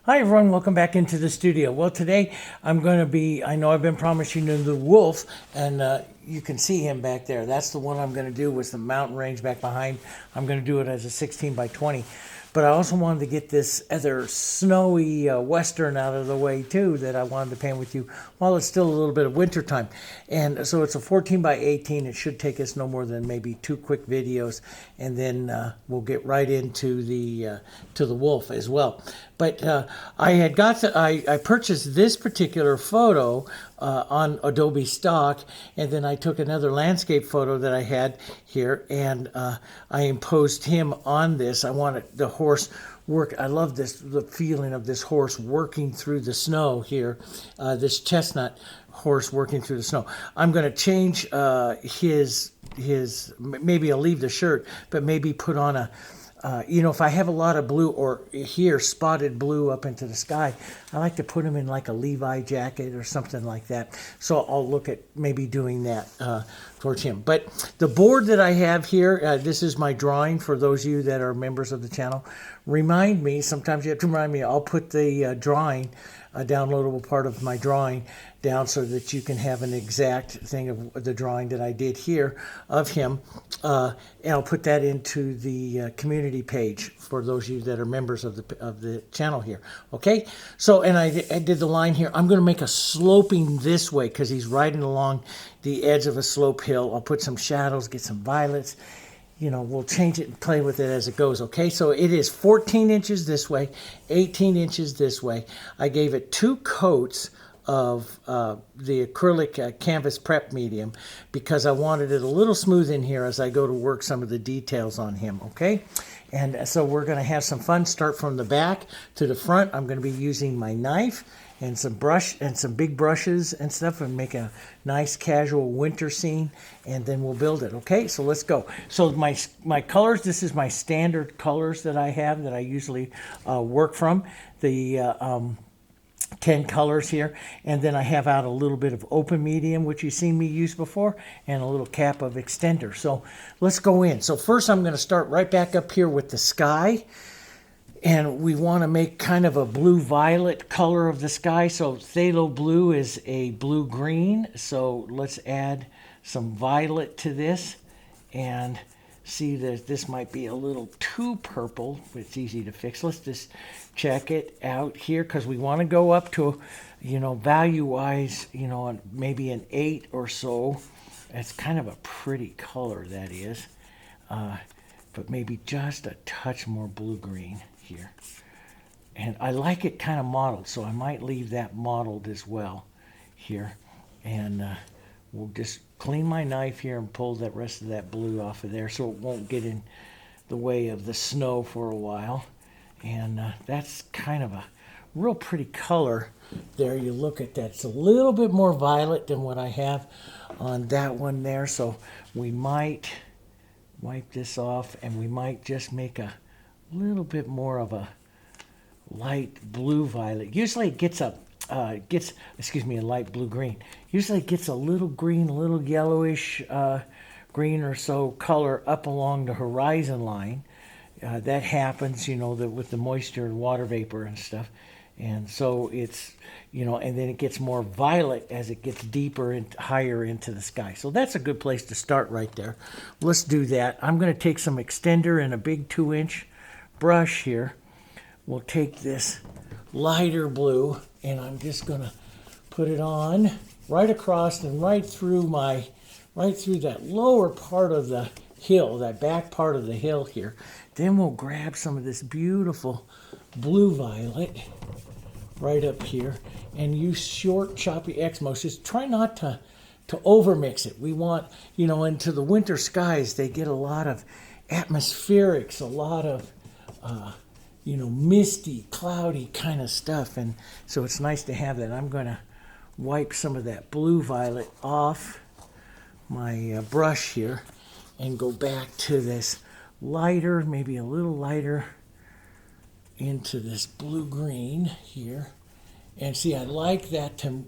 Hi everyone, welcome back into the studio. Well, today I'm going to be, I know I've been promising you the wolf, and you can see him back there. That's the one I'm going to do with the mountain range back behind. I'm going to do it as a 16 by 20. But I also wanted to get this other snowy western out of the way too that I wanted to paint with you while it's still a little bit of winter time. And so it's a 14 by 18. It should take us no more than maybe 2 quick videos, and then we'll get right into the wolf as well. But I purchased this particular photo on Adobe Stock, and then I took another landscape photo that I had here, and I imposed him on this. I wanted the horse work. I love the feeling of this horse working through the snow here, this chestnut horse working through the snow. I'm going to change his, maybe I'll leave the shirt, but maybe put on a, if I have a lot of blue or here spotted blue up into the sky, I like to put him in like a Levi jacket or something like that. So I'll look at maybe doing that towards him. But the board that I have here, this is my drawing for those of you that are members of the channel. Remind me, sometimes you have to remind me, I'll put the drawing, a downloadable part of my drawing down so that you can have an exact thing of the drawing that I did here of him. And I'll put that into the community page for those of you that are members of the channel here. Okay, so and I did the line here. I'm going to make a sloping this way because he's riding along the edge of a slope hill. I'll put some shadows, get some violets. We'll change it and play with it as it goes, okay? So it is 14 inches this way, 18 inches this way. I gave it 2 coats of the acrylic canvas prep medium because I wanted it a little smooth in here as I go to work some of the details on him, okay? And so we're going to have some fun. Start from the back to the front. I'm going to be using my knife and some brush and some big brushes and stuff and make a nice casual winter scene, and then we'll build it. Okay, so let's go. So my colors, this is my standard colors that I have that I usually work from. The 10 colors here, and then I have out a little bit of open medium, which you've seen me use before, and a little cap of extender. So let's go in. So first I'm going to start right back up here with the sky. And we want to make kind of a blue-violet color of the sky. So Phthalo Blue is a blue-green. So let's add some violet to this. And see that this might be a little too purple, but it's easy to fix. Let's just check it out here because we want to go up to, value-wise, maybe an 8 or so. That's kind of a pretty color, that is. But maybe just a touch more blue-green here. And I like it kind of mottled, so I might leave that mottled as well here. And we'll just clean my knife here and pull that rest of that blue off of there so it won't get in the way of the snow for a while. And that's kind of a real pretty color there. You look at that. It's a little bit more violet than what I have on that one there. So we might wipe this off, and we might just make a little bit more of a light blue violet. Usually it gets a light blue green. Usually it gets a little green, a little yellowish green or so color up along the horizon line. That happens, with the moisture and water vapor and stuff. And so it's, and then it gets more violet as it gets deeper and higher into the sky. So that's a good place to start right there. Let's do that. I'm going to take some extender and a big 2-inch brush here. We'll take this lighter blue, and I'm just going to put it on right across and right through that lower part of the hill, that back part of the hill here. Then we'll grab some of this beautiful blue violet right up here and use short choppy Exmos. Just try not to overmix it. We want, into the winter skies, they get a lot of atmospherics, a lot of misty, cloudy kind of stuff, and so it's nice to have that. I'm going to wipe some of that blue violet off my brush here and go back to this lighter, maybe a little lighter, into this blue-green here. And see, I like that to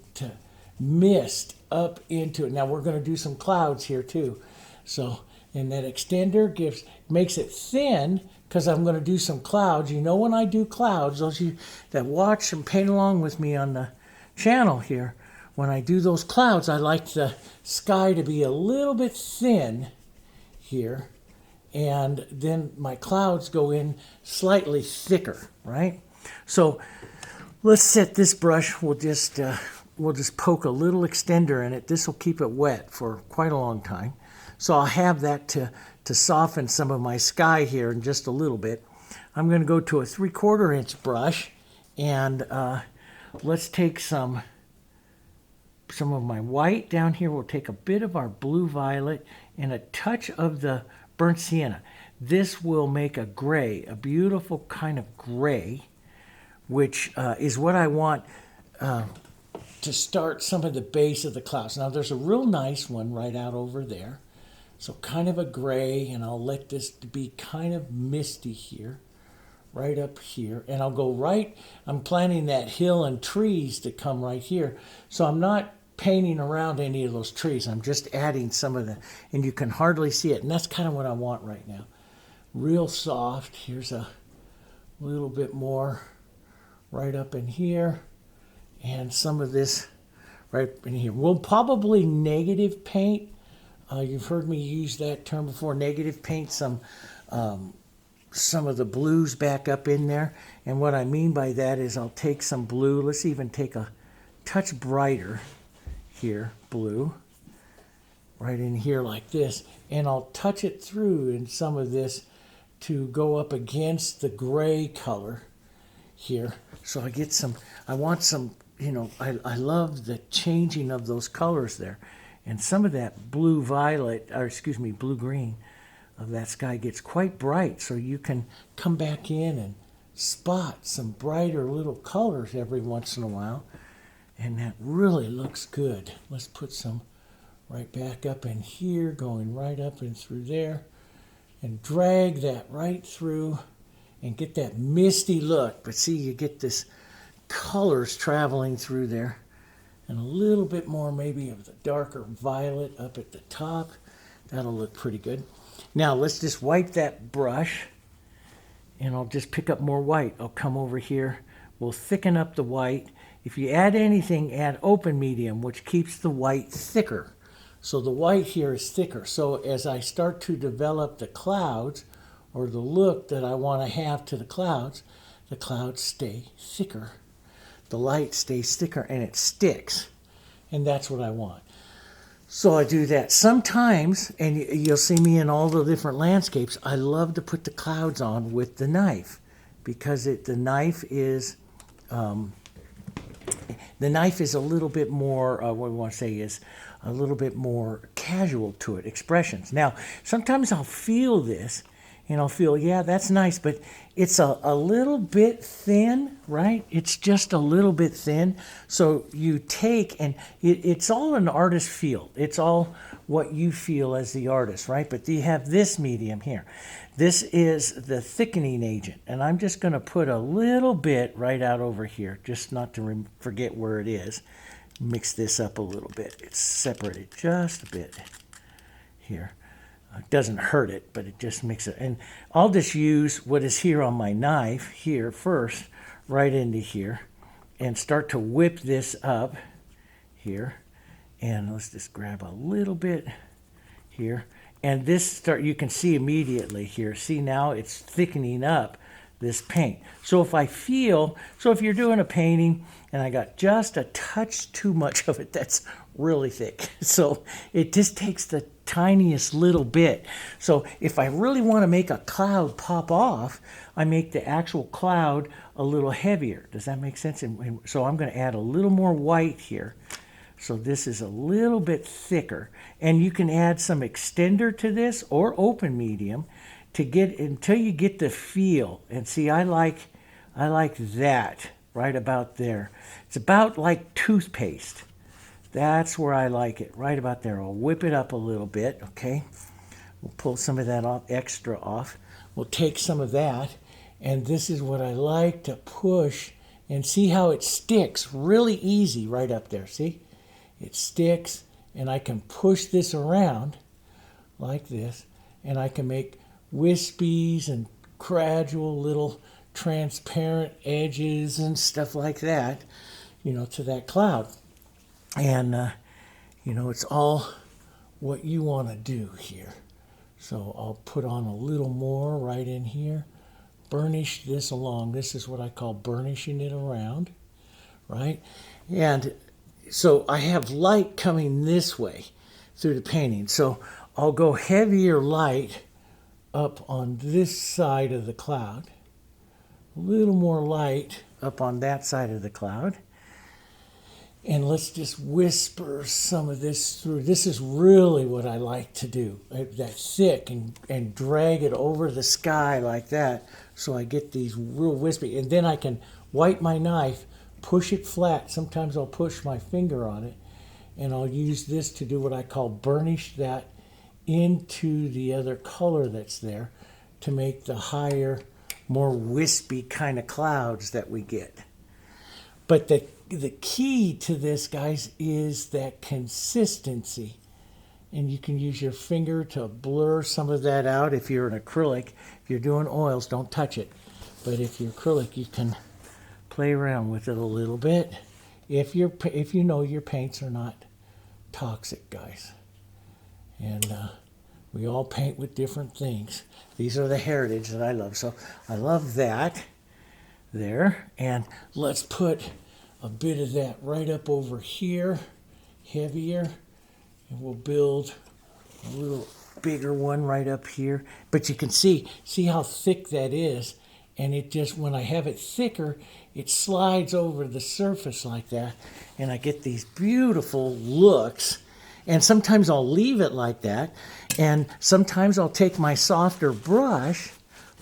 mist up into it. Now we're going to do some clouds here too. So And that extender makes it thin because I'm going to do some clouds. You know, when I do clouds, those of you that watch and paint along with me on the channel here, when I do those clouds, I like the sky to be a little bit thin here. And then my clouds go in slightly thicker, right? So let's set this brush. We'll just poke a little extender in it. This will keep it wet for quite a long time. So I'll have that to soften some of my sky here in just a little bit. I'm going to go to a 3/4 inch brush, and let's take some of my white down here. We'll take a bit of our blue violet and a touch of the burnt sienna. This will make a gray, a beautiful kind of gray, which is what I want to start some of the base of the clouds. Now there's a real nice one right out over there. So kind of a gray, and I'll let this be kind of misty here, right up here. And I'll go right, I'm planning that hill and trees to come right here. So I'm not painting around any of those trees. I'm just adding some of the, and you can hardly see it. And that's kind of what I want right now. Real soft. Here's a little bit more right up in here. And some of this right in here. We'll probably negative paint. You've heard me use that term before, negative paint some of the blues back up in there. And what I mean by that is I'll take some blue. Let's even take a touch brighter here, blue, right in here like this. And I'll touch it through in some of this to go up against the gray color here. So I get some, I want some, you know, I love the changing of those colors there. And some of that blue violet, or excuse me, blue green of that sky gets quite bright. So you can come back in and spot some brighter little colors every once in a while. And that really looks good. Let's put some right back up in here, going right up and through there. And drag that right through and get that misty look. But see, you get this colors traveling through there. And a little bit more maybe of the darker violet up at the top. That'll look pretty good. Now let's just wipe that brush, and I'll just pick up more white. I'll come over here. We'll thicken up the white. If you add anything, add open medium, which keeps the white thicker. So the white here is thicker. So as I start to develop the clouds, or the look that I want to have to the clouds stay thicker. The light stays thicker and it sticks. And that's what I want. So I do that. Sometimes, and you'll see me in all the different landscapes, I love to put the clouds on with the knife, because the knife is a little bit more, what we want to say is a little bit more casual to it, expressions. Now, sometimes I'll feel this, and I'll feel, yeah, that's nice, but it's a little bit thin, right? It's just a little bit thin. So you take, and it's all an artist feel. It's all what you feel as the artist, right? But you have this medium here. This is the thickening agent, and I'm just going to put a little bit right out over here, just not to forget where it is. Mix this up a little bit. It's separated just a bit here. It doesn't hurt it, but it just makes it. And I'll just use what is here on my knife here first, right into here, and start to whip this up here. And let's just grab a little bit here. And this you can see immediately here. See, now it's thickening up this paint. So if if you're doing a painting and I got just a touch too much of it, that's really thick. So it just takes the tiniest little bit. So if I really want to make a cloud pop off, I make the actual cloud a little heavier. Does that make sense? And so I'm going to add a little more white here. So this is a little bit thicker. And you can add some extender to this or open medium to get until you get the feel. And see, I like that right about there. It's about like toothpaste. That's where I like it, right about there. I'll whip it up a little bit, okay? We'll pull some of that extra off. We'll take some of that, and this is what I like to push, and see how it sticks really easy right up there, see? It sticks, and I can push this around like this, and I can make wispies and gradual little transparent edges and stuff like that, you know, to that cloud. And, you know, it's all what you want to do here. So I'll put on a little more right in here. Burnish this along. This is what I call burnishing it around, right? And so I have light coming this way through the painting. So I'll go heavier light up on this side of the cloud. A little more light up on that side of the cloud. And let's just whisper some of this through. This is really what I like to do, that thick, and drag it over the sky like that, so I get these real wispy. And then I can wipe my knife, push it flat. Sometimes I'll push my finger on it, and I'll use this to do what I call burnish that into the other color that's there to make the higher, more wispy kind of clouds that we get. But the key to this, guys, is that consistency. And you can use your finger to blur some of that out if you're an acrylic. If you're doing oils, don't touch it. But if you're acrylic, you can play around with it a little bit. If you know your paints are not toxic, guys. And we all paint with different things. These are the heritage that I love. So I love that there. And let's put a bit of that right up over here, heavier, and we'll build a little bigger one right up here. But you can see how thick that is, and it just, when I have it thicker, it slides over the surface like that, and I get these beautiful looks. And sometimes I'll leave it like that, and sometimes I'll take my softer brush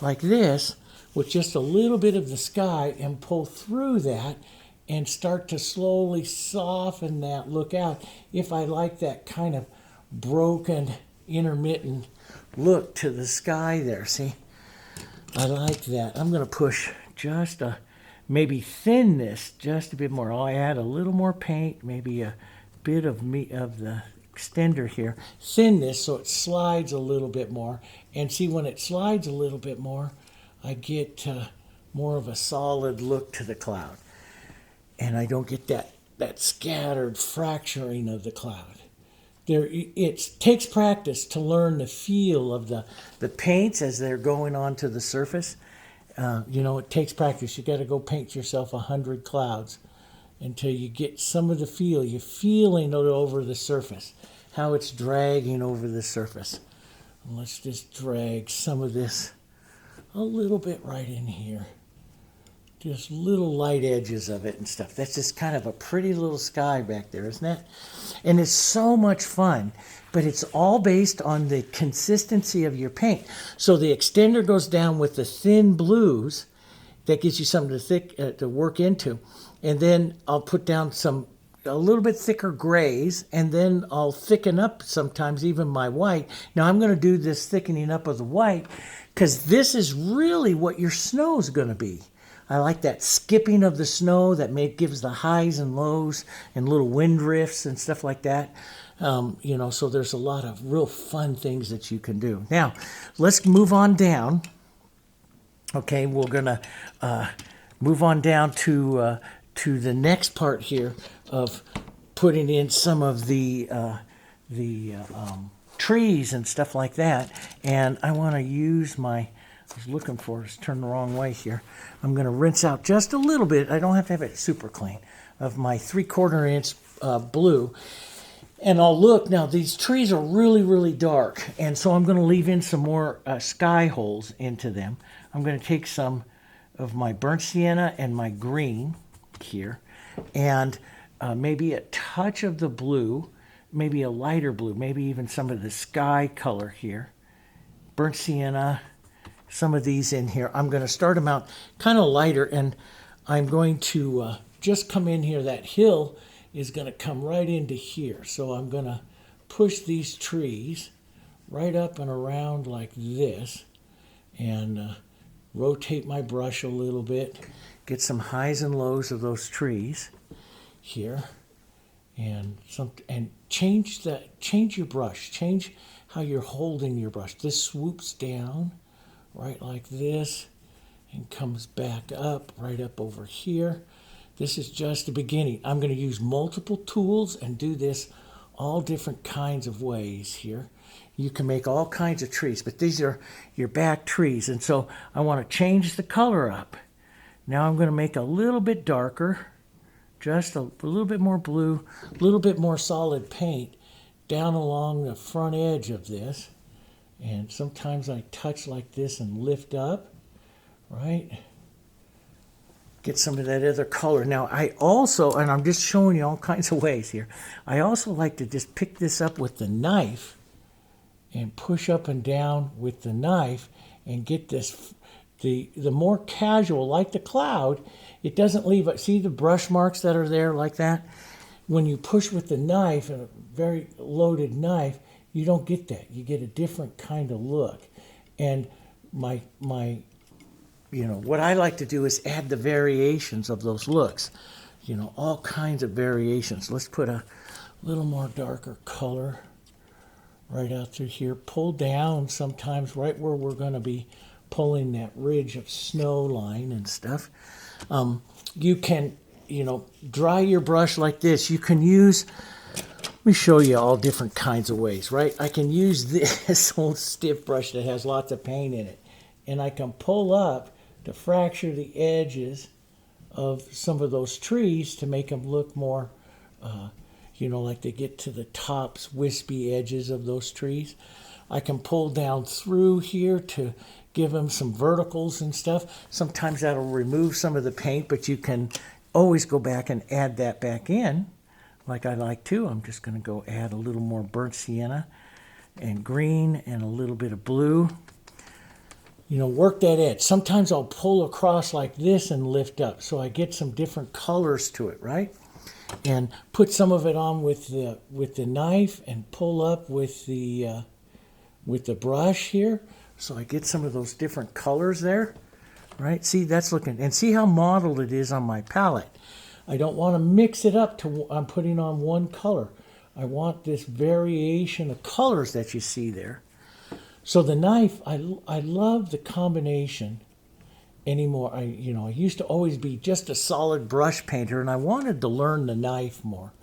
like this with just a little bit of the sky and pull through that and start to slowly soften that look out if I like that kind of broken, intermittent look to the sky there. See, I like that. I'm going to push just maybe thin this just a bit more. I'll add a little more paint, maybe a bit of the extender here. Thin this so it slides a little bit more. And see, when it slides a little bit more, I get more of a solid look to the cloud. And I don't get that scattered fracturing of the cloud. It takes practice to learn the feel of the paints as they're going onto the surface. You know, it takes practice. You got to go paint yourself 100 clouds until you get some of the feel. You're feeling it over the surface, how it's dragging over the surface. And let's just drag some of this a little bit right in here. Just little light edges of it and stuff. That's just kind of a pretty little sky back there, isn't it? And it's so much fun, but it's all based on the consistency of your paint. So the extender goes down with the thin blues. That gives you something to work into. And then I'll put down a little bit thicker grays, and then I'll thicken up sometimes even my white. Now I'm going to do this thickening up of the white because this is really what your snow is going to be. I like that skipping of the snow that gives the highs and lows and little wind drifts and stuff like that. You know, so there's a lot of real fun things that you can do. Now, let's move on down. Okay, we're gonna move on down to the next part here of putting in some of the trees and stuff like that. And I want to use I was looking for it, turn the wrong way here. I'm going to rinse out just a little bit. I don't have to have it super clean, of my 3/4 inch blue. And I'll look, now these trees are really, really dark. And so I'm going to leave in some more sky holes into them. I'm going to take some of my burnt sienna and my green here, and maybe a touch of the blue, maybe a lighter blue, maybe even some of the sky color here. Burnt sienna, some of these in here. I'm going to start them out kind of lighter, and I'm going to just come in here. That hill is going to come right into here. So I'm going to push these trees right up and around like this, and rotate my brush a little bit, get some highs and lows of those trees here, and change your brush, change how you're holding your brush. This swoops down right like this and comes back up right up over here. This is just the beginning. I'm going to use multiple tools and do this all different kinds of ways here. You can make all kinds of trees, but these are your back trees. And so I want to change the color up. Now I'm going to make a little bit darker, just a little bit more blue, a little bit more solid paint down along the front edge of this. And sometimes I touch like this and lift up, right? Get some of that other color. Now I also, and I'm just showing you all kinds of ways here, I also like to just pick this up with the knife and push up and down with the knife and get this, the more casual, like the cloud, it doesn't leave, see the brush marks that are there like that? When you push with the knife, a very loaded knife, you don't get that. You get a different kind of look. And what I like to do is add the variations of those looks. All kinds of variations. Let's put a little more darker color right out through here. Pull down sometimes right where we're going to be pulling that ridge of snow line and stuff. You can, dry your brush like this. You can use, let me show you all different kinds of ways, right? I can use this old stiff brush that has lots of paint in it, and I can pull up to fracture the edges of some of those trees to make them look more, like they get to the tops, wispy edges of those trees. I can pull down through here to give them some verticals and stuff. Sometimes that'll remove some of the paint, but you can always go back and add that back in, like I like to. I'm just going to go add a little more burnt sienna and green and a little bit of blue. Work that edge. Sometimes I'll pull across like this and lift up, so I get some different colors to it, right? And put some of it on with the knife and pull up with the brush here, so I get some of those different colors there, right? See, that's looking, and see how mottled it is on my palette. I don't want to mix it up to, I'm putting on one color. I want this variation of colors that you see there. So the knife, I love the combination anymore. I used to always be just a solid brush painter, and I wanted to learn the knife more.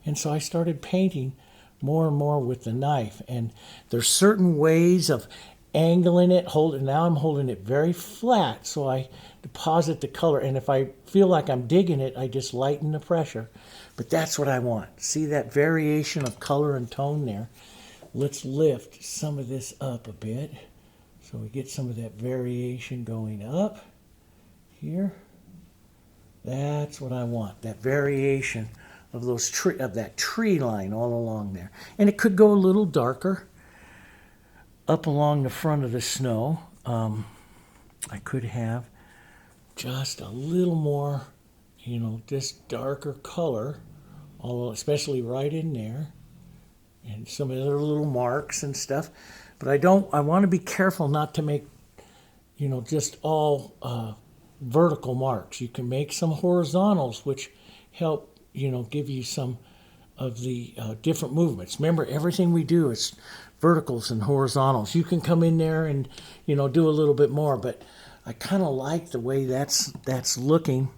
And so I started painting more and more with the knife. And there's certain ways of angling it, now I'm holding it very flat, so I deposit the color. And if I feel like I'm digging it, I just lighten the pressure. But that's what I want. See that variation of color and tone there? Let's lift some of this up a bit so we get some of that variation going up here. That's what I want, that variation of that tree line all along there. And it could go a little darker up along the front of the snow. I could have just a little more, this darker color, especially right in there. And some other little marks and stuff. But I want to be careful not to make, just all vertical marks. You can make some horizontals, which help, give you some of the different movements. Remember, everything we do is verticals and horizontals. You can come in there and, do a little bit more, but I kind of like the way that's looking.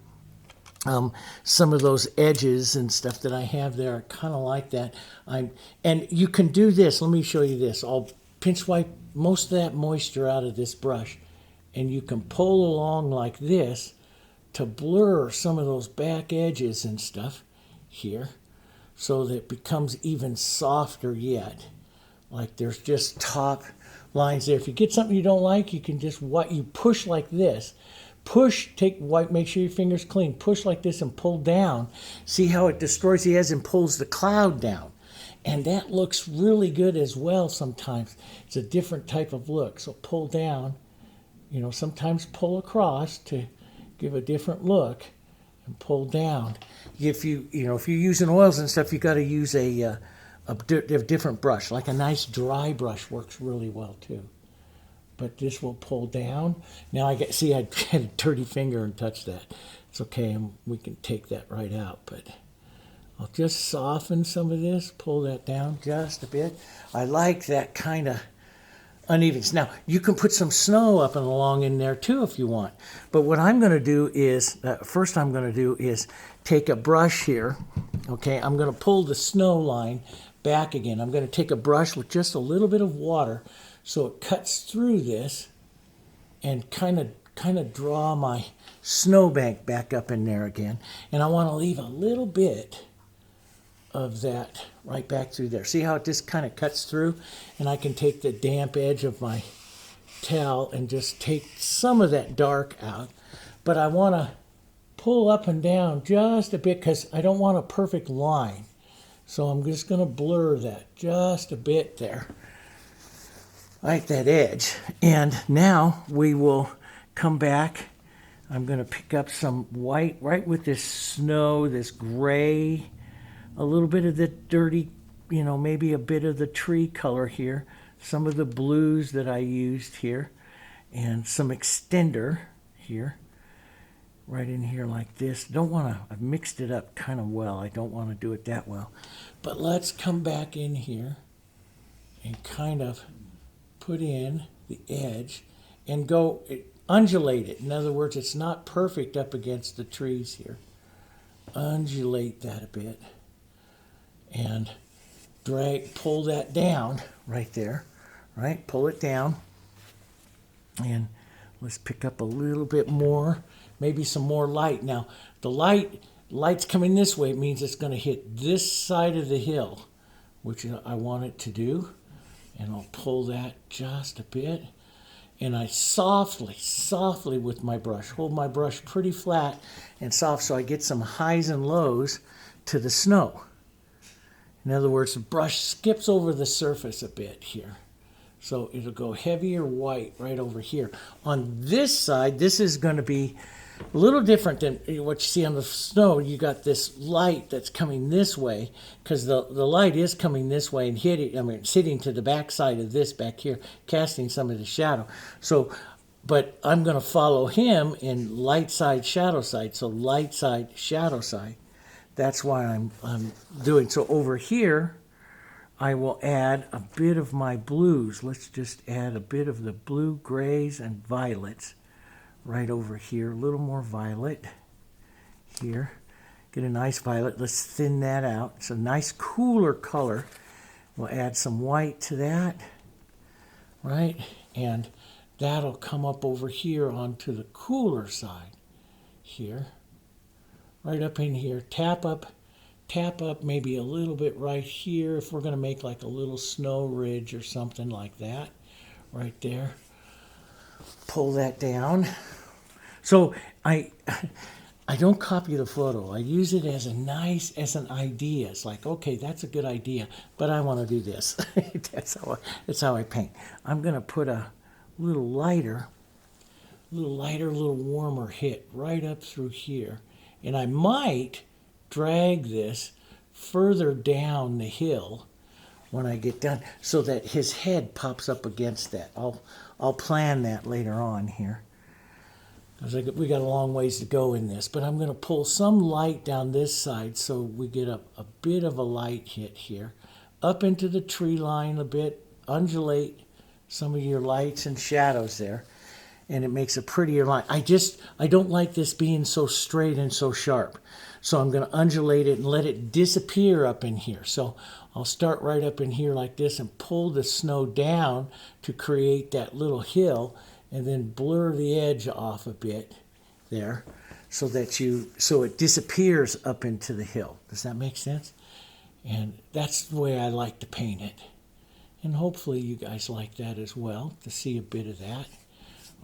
Some of those edges and stuff that I have there, I kind of like that. And you can do this. Let me show you this. I'll pinch wipe most of that moisture out of this brush, and you can pull along like this to blur some of those back edges and stuff here, so that it becomes even softer yet. Like there's just top lines there. If you get something you don't like, you can just you push like this. Push, make sure your finger's clean. Push like this and pull down. See how it destroys the edge and pulls the cloud down. And that looks really good as well sometimes. It's a different type of look. So pull down, sometimes pull across to give a different look, and pull down. If you're using oils and stuff, you got to use a different brush. Like a nice dry brush works really well too. But this will pull down. Now I had a dirty finger and touched that. It's okay, and we can take that right out. But I'll just soften some of this, pull that down just a bit. I like that kind of unevenness. Now, you can put some snow up and along in there too if you want. But what I'm going to do is, first I'm going to do is take a brush here. Okay, I'm going to pull the snow line back again. I'm going to take a brush with just a little bit of water so it cuts through this and kind of draw my snowbank back up in there again. And I want to leave a little bit of that right back through there. See how it just kind of cuts through? And I can take the damp edge of my towel and just take some of that dark out. But I want to pull up and down just a bit because I don't want a perfect line. So I'm just going to blur that just a bit there. Like that edge. And now we will come back. I'm going to pick up some white right with this snow, this gray, a little bit of the dirty, maybe a bit of the tree color here, some of the blues that I used here, and some extender here, right in here like this. I've mixed it up kind of well. I don't want to do it that well. But let's come back in here and kind of put in the edge and go undulate it. In other words, it's not perfect up against the trees here. Undulate that a bit. And pull that down right there, right? Pull it down. And let's pick up a little bit more, maybe some more light. Now, the light's coming this way. It means it's going to hit this side of the hill, which I want it to do. And I'll pull that just a bit. And I softly with my brush, hold my brush pretty flat and soft so I get some highs and lows to the snow. In other words, the brush skips over the surface a bit here. So it'll go heavier white right over here. On this side, this is going to be a little different than what you see on the snow. You got this light that's coming this way because the light is coming this way and hitting to the back side of this back here, casting some of the shadow. So, but I'm going to follow him in light side, shadow side. So light side, shadow side. That's why I'm doing. So over here, I will add a bit of my blues. Let's just add a bit of the blue, grays, and violets right over here. A little more violet here. Get a nice violet. Let's thin that out. It's a nice cooler color. We'll add some white to that, right? And that'll come up over here onto the cooler side here. Right up in here, tap up maybe a little bit right here if we're going to make like a little snow ridge or something like that, right there. Pull that down. So I don't copy the photo. I use it as an idea. It's like, okay, that's a good idea, but I want to do this. That's how I paint. I'm going to put a little lighter, a little warmer hit right up through here. And I might drag this further down the hill when I get done so that his head pops up against that. I'll plan that later on here. Because we got a long ways to go in this. But I'm going to pull some light down this side so we get a bit of a light hit here. Up into the tree line a bit. Undulate some of your lights and shadows there. And it makes a prettier line. I don't like this being so straight and so sharp. So I'm going to undulate it and let it disappear up in here. So I'll start right up in here like this and pull the snow down to create that little hill and then blur the edge off a bit there so it disappears up into the hill. Does that make sense? And that's the way I like to paint it. And hopefully you guys like that as well, to see a bit of that.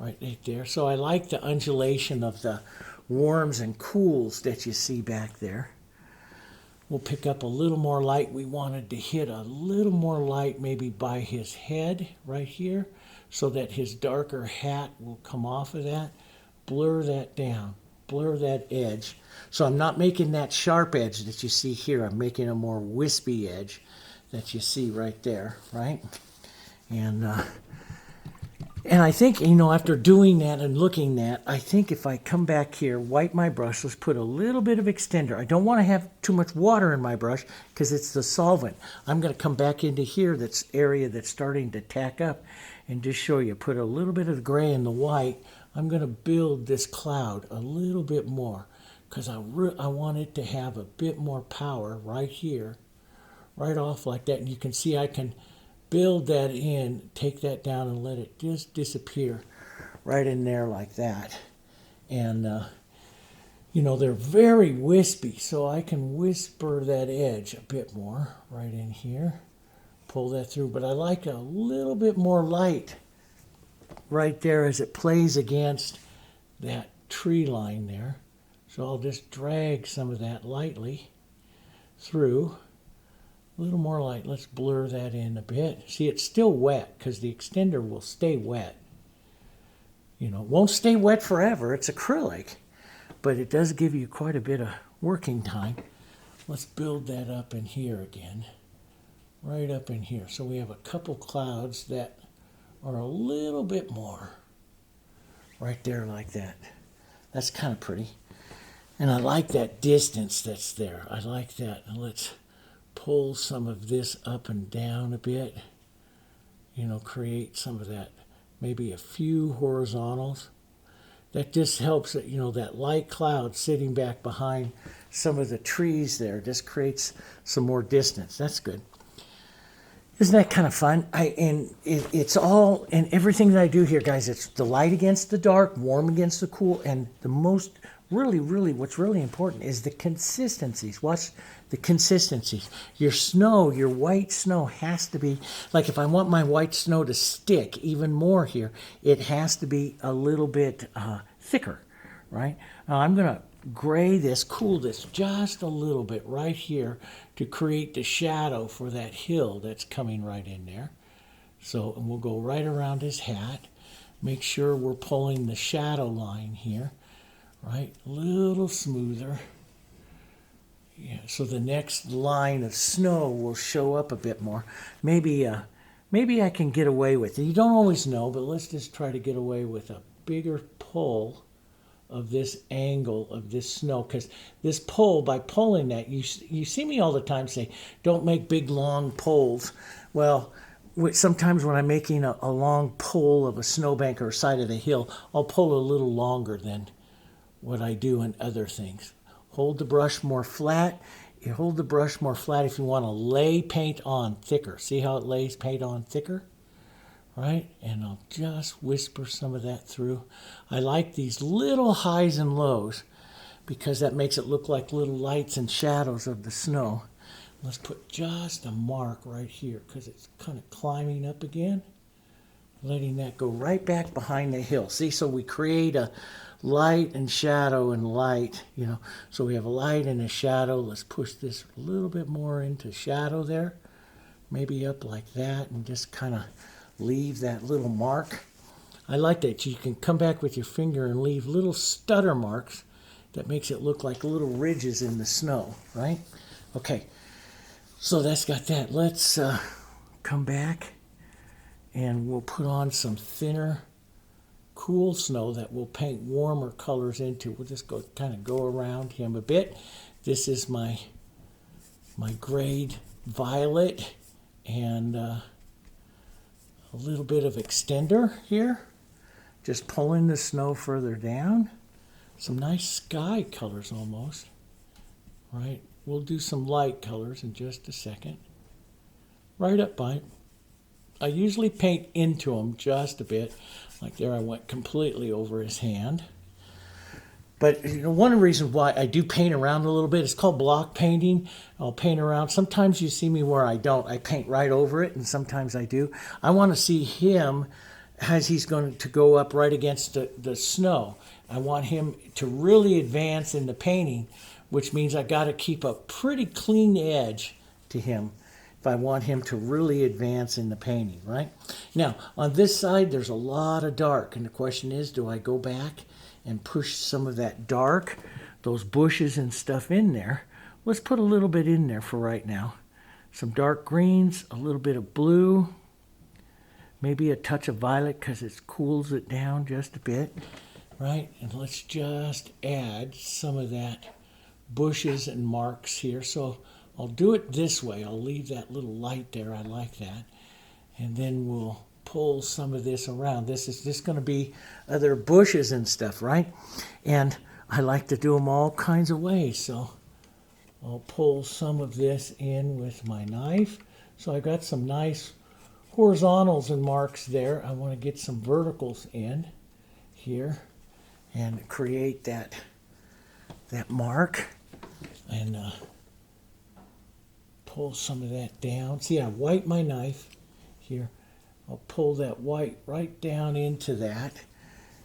Right there. So I like the undulation of the warms and cools that you see back there. We'll pick up a little more light. We wanted to hit a little more light maybe by his head right here so that his darker hat will come off of that. Blur that down. Blur that edge. So I'm not making that sharp edge that you see here. I'm making a more wispy edge that you see right there, right? And And I think, you know, after doing that and looking at, I think if I come back here, wipe my brush, let's put a little bit of extender. I don't want to have too much water in my brush because it's the solvent. I'm going to come back into here, that's area that's starting to tack up, and just show you. Put a little bit of the gray and the white. I'm going to build this cloud a little bit more because I want it to have a bit more power right here, right off like that. And you can see I can build that in, take that down and let it just disappear right in there like that. And, you know, they're very wispy, so I can whisper that edge a bit more right in here. Pull that through, but I like a little bit more light right there as it plays against that tree line there. So I'll just drag some of that lightly through. A little more light. Let's blur that in a bit. See, it's still wet because the extender will stay wet. You know, it won't stay wet forever. It's acrylic, but it does give you quite a bit of working time. Let's build that up in here again, right up in here. So we have a couple clouds that are a little bit more right there like that. That's kind of pretty. And I like that distance that's there. I like that. And let's pull some of this up and down a bit, you know, create some of that, maybe a few horizontals. That just helps, you know, that light cloud sitting back behind some of the trees there just creates some more distance. That's good. Isn't that kind of fun? It's all, and everything that I do here, guys, it's the light against the dark, warm against the cool, and the most, really, what's really important is the consistencies. Watch the consistencies. Your snow, your white snow has to be, like if I want my white snow to stick even more here, it has to be a little bit thicker, right? Now I'm going to gray this, cool this just a little bit right here to create the shadow for that hill that's coming right in there. So, and we'll go right around his hat. Make sure we're pulling the shadow line here, right? A little smoother. Yeah, so the next line of snow will show up a bit more. Maybe I can get away with it. You don't always know, but let's just try to get away with a bigger pull of this angle of this snow, because this pull, by pulling that, you see me all the time say, don't make big long pulls. Well, sometimes when I'm making a long pull of a snowbank or side of the hill, I'll pull a little longer than what I do in other things. Hold the brush more flat. You hold the brush more flat if you want to lay paint on thicker. See how it lays paint on thicker? Right? And I'll just whisper some of that through. I like these little highs and lows because that makes it look like little lights and shadows of the snow. Let's put just a mark right here because it's kind of climbing up again. Letting that go right back behind the hill. See, so we create a light and shadow and light, you know. So we have a light and a shadow. Let's push this a little bit more into shadow there. Maybe up like that and just kind of leave that little mark. I like that. You can come back with your finger and leave little stutter marks that makes it look like little ridges in the snow, right? Okay, so that's got that. Let's come back and we'll put on some thinner, cool snow that we'll paint warmer colors into. We'll just kind of go around him a bit. This is my grade violet and a little bit of extender here. Just pulling the snow further down. Some nice sky colors almost, right? We'll do some light colors in just a second. Right up by. I usually paint into them just a bit. Like there I went completely over his hand. But you know, one of the reasons why I do paint around a little bit, it's called block painting. I'll paint around. Sometimes you see me where I don't. I paint right over it, and sometimes I do. I want to see him as he's going to go up right against the snow. I want him to really advance in the painting, which means I got to keep a pretty clean edge to him if I want him to really advance in the painting, right? Now, on this side, there's a lot of dark, and the question is, do I go back and push some of that dark, those bushes and stuff in there? Let's put a little bit in there for right now. Some dark greens, a little bit of blue, Maybe a touch of violet because it cools it down just a bit, right? And let's just add some of that bushes and marks here. So I'll do it this way. I'll leave that little light there. I like that. And then we'll pull some of this around. This is just going to be other bushes and stuff, right? And I like to do them all kinds of ways. So I'll pull some of this in with my knife. So I got some nice horizontals and marks there. I want to get some verticals in here and create that mark and pull some of that down. See, I wipe my knife here. I'll pull that white right down into that,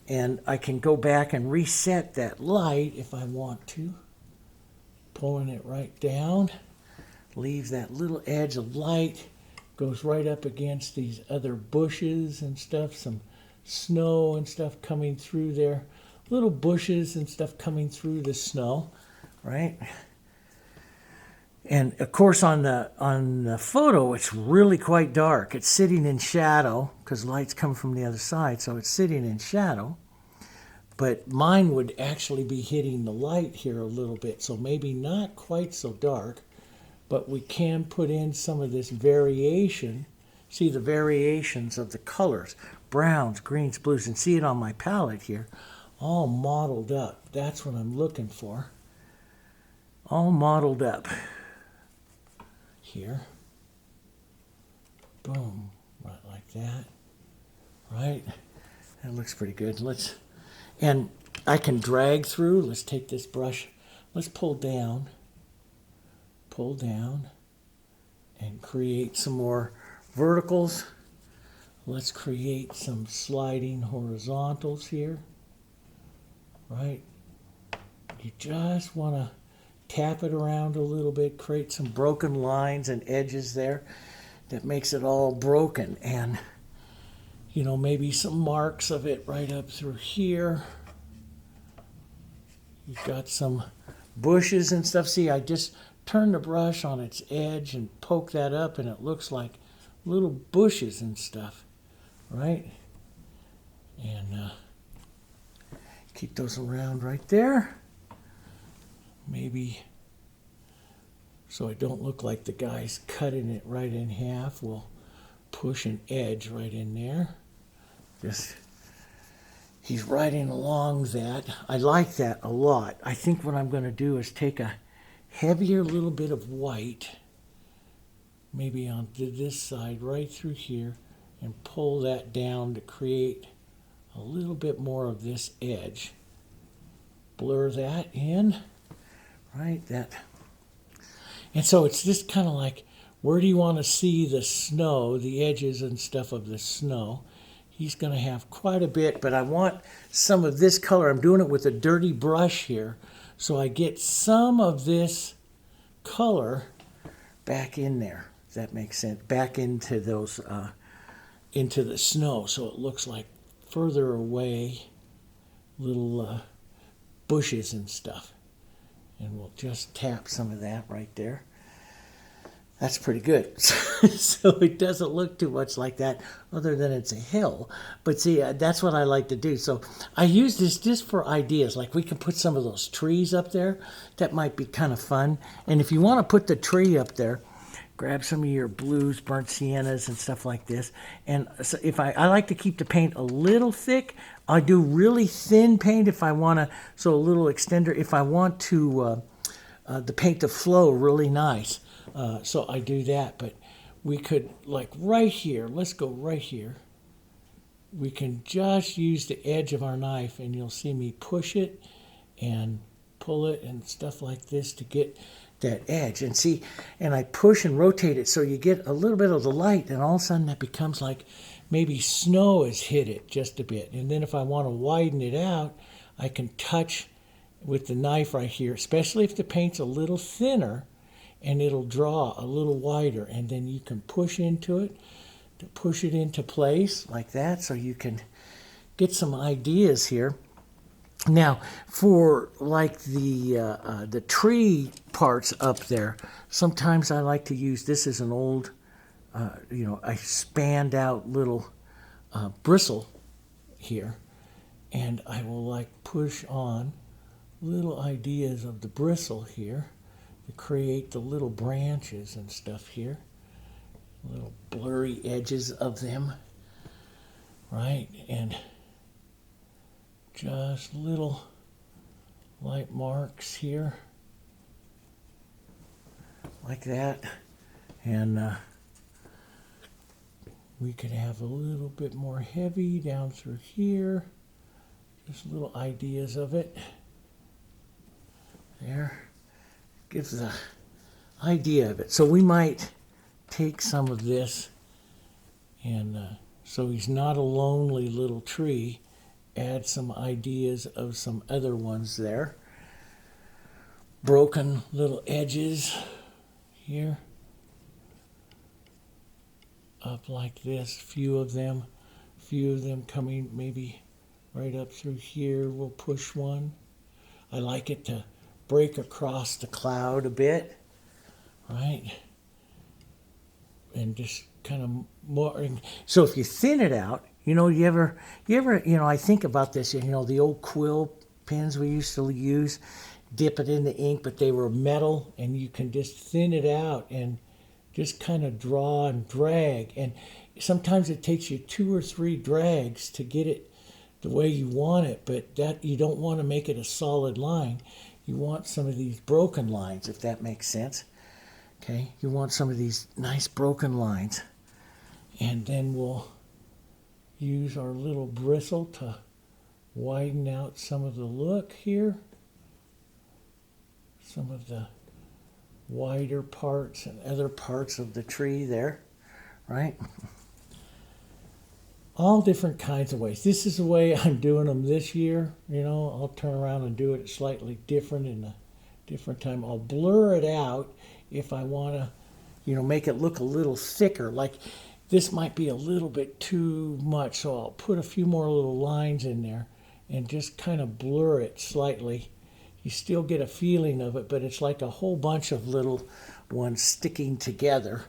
and I can go back and reset that light if I want to. Pulling it right down, leave that little edge of light, goes right up against these other bushes and stuff, some snow and stuff coming through there, little bushes and stuff coming through the snow, right? And of course on the photo it's really quite dark. It's sitting in shadow because light's coming from the other side, so it's sitting in shadow. But mine would actually be hitting the light here a little bit, so maybe not quite so dark, but we can put in some of this variation. See the variations of the colors, browns, greens, blues, and see it on my palette here, all modeled up. That's what I'm looking for. All modeled up here. Boom, right like that, right? That looks pretty good. And I can drag through. Let's take this brush. Let's pull down, and create some more verticals. Let's create some sliding horizontals here, right? You just want to tap it around a little bit, create some broken lines and edges there that makes it all broken, and you know, maybe some marks of it right up through here. You've got some bushes and stuff. See, I just turn the brush on its edge and poke that up, and it looks like little bushes and stuff, right? And keep those around right there. Maybe so I don't look like the guy's cutting it right in half, we'll push an edge right in there. Just, he's riding along that. I like that a lot. I think what I'm going to do is take a heavier little bit of white, maybe on this side right through here, and pull that down to create a little bit more of this edge. Blur that in, right? That. And so it's just kind of like, where do you want to see the snow, the edges and stuff of the snow? He's going to have quite a bit, but I want some of this color. I'm doing it with a dirty brush here, so I get some of this color back in there. If that makes sense. Back into those, into the snow, so it looks like further away, little bushes and stuff. And we'll just tap some of that right there. That's pretty good. So it doesn't look too much like that, other than it's a hill. But see, that's what I like to do. So I use this just for ideas. Like we can put some of those trees up there. That might be kind of fun. And if you want to put the tree up there, grab some of your blues, burnt siennas, and stuff like this. And so if I like to keep the paint a little thick. I do really thin paint if I want to, so a little extender if I want to the paint to flow really nice. So I do that, but we could, like right here, let's go right here. We can just use the edge of our knife, and you'll see me push it and pull it and stuff like this to get that edge. And see, and I push and rotate it so you get a little bit of the light, and all of a sudden that becomes like maybe snow has hit it just a bit. And then if I want to widen it out, I can touch with the knife right here, especially if the paint's a little thinner, and it'll draw a little wider, and then you can push into it to push it into place like that, so you can get some ideas here. Now, for like the tree parts up there, sometimes I like to use, this is an old, I spanned out little bristle here, and I will like push on little ideas of the bristle here to create the little branches and stuff here, little blurry edges of them, right? And just little light marks here like that. And we could have a little bit more heavy down through here, just little ideas of it there. Gives the idea of it. So we might take some of this, and so he's not a lonely little tree, add some ideas of some other ones there. Broken little edges here, up like this, few of them coming maybe right up through here. We'll push one. I like it to break across the cloud a bit, right? And just kind of more. So if you thin it out, you ever, I think about this, the old quill pens we used to use, dip it in the ink, but they were metal, and you can just thin it out and just kind of draw and drag. And sometimes it takes you 2 or 3 drags to get it the way you want it, but that you don't want to make it a solid line. You want some of these broken lines, if that makes sense. Okay, you want some of these nice broken lines. And then we'll use our little bristle to widen out some of the look here. Some of the wider parts and other parts of the tree there, right? All different kinds of ways. This is the way I'm doing them this year. I'll turn around and do it slightly different in a different time. I'll blur it out if I want to, make it look a little thicker. Like this might be a little bit too much, so I'll put a few more little lines in there and just kind of blur it slightly. You still get a feeling of it, but it's like a whole bunch of little ones sticking together,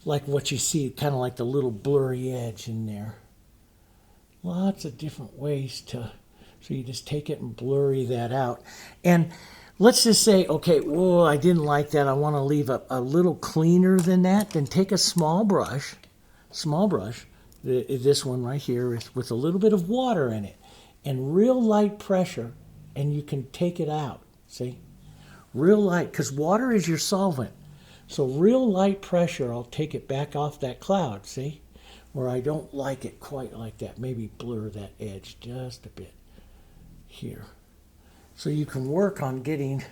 like what you see, kind of like the little blurry edge in there. Lots of different ways so you just take it and blurry that out. And let's just say, okay, whoa, I didn't like that. I want to leave a little cleaner than that. Then take a small brush, this one right here with a little bit of water in it, and real light pressure, and you can take it out, see? Real light, because water is your solvent. So real light pressure, I'll take it back off that cloud, see? Where I don't like it quite like that. Maybe blur that edge just a bit here. So you can work on getting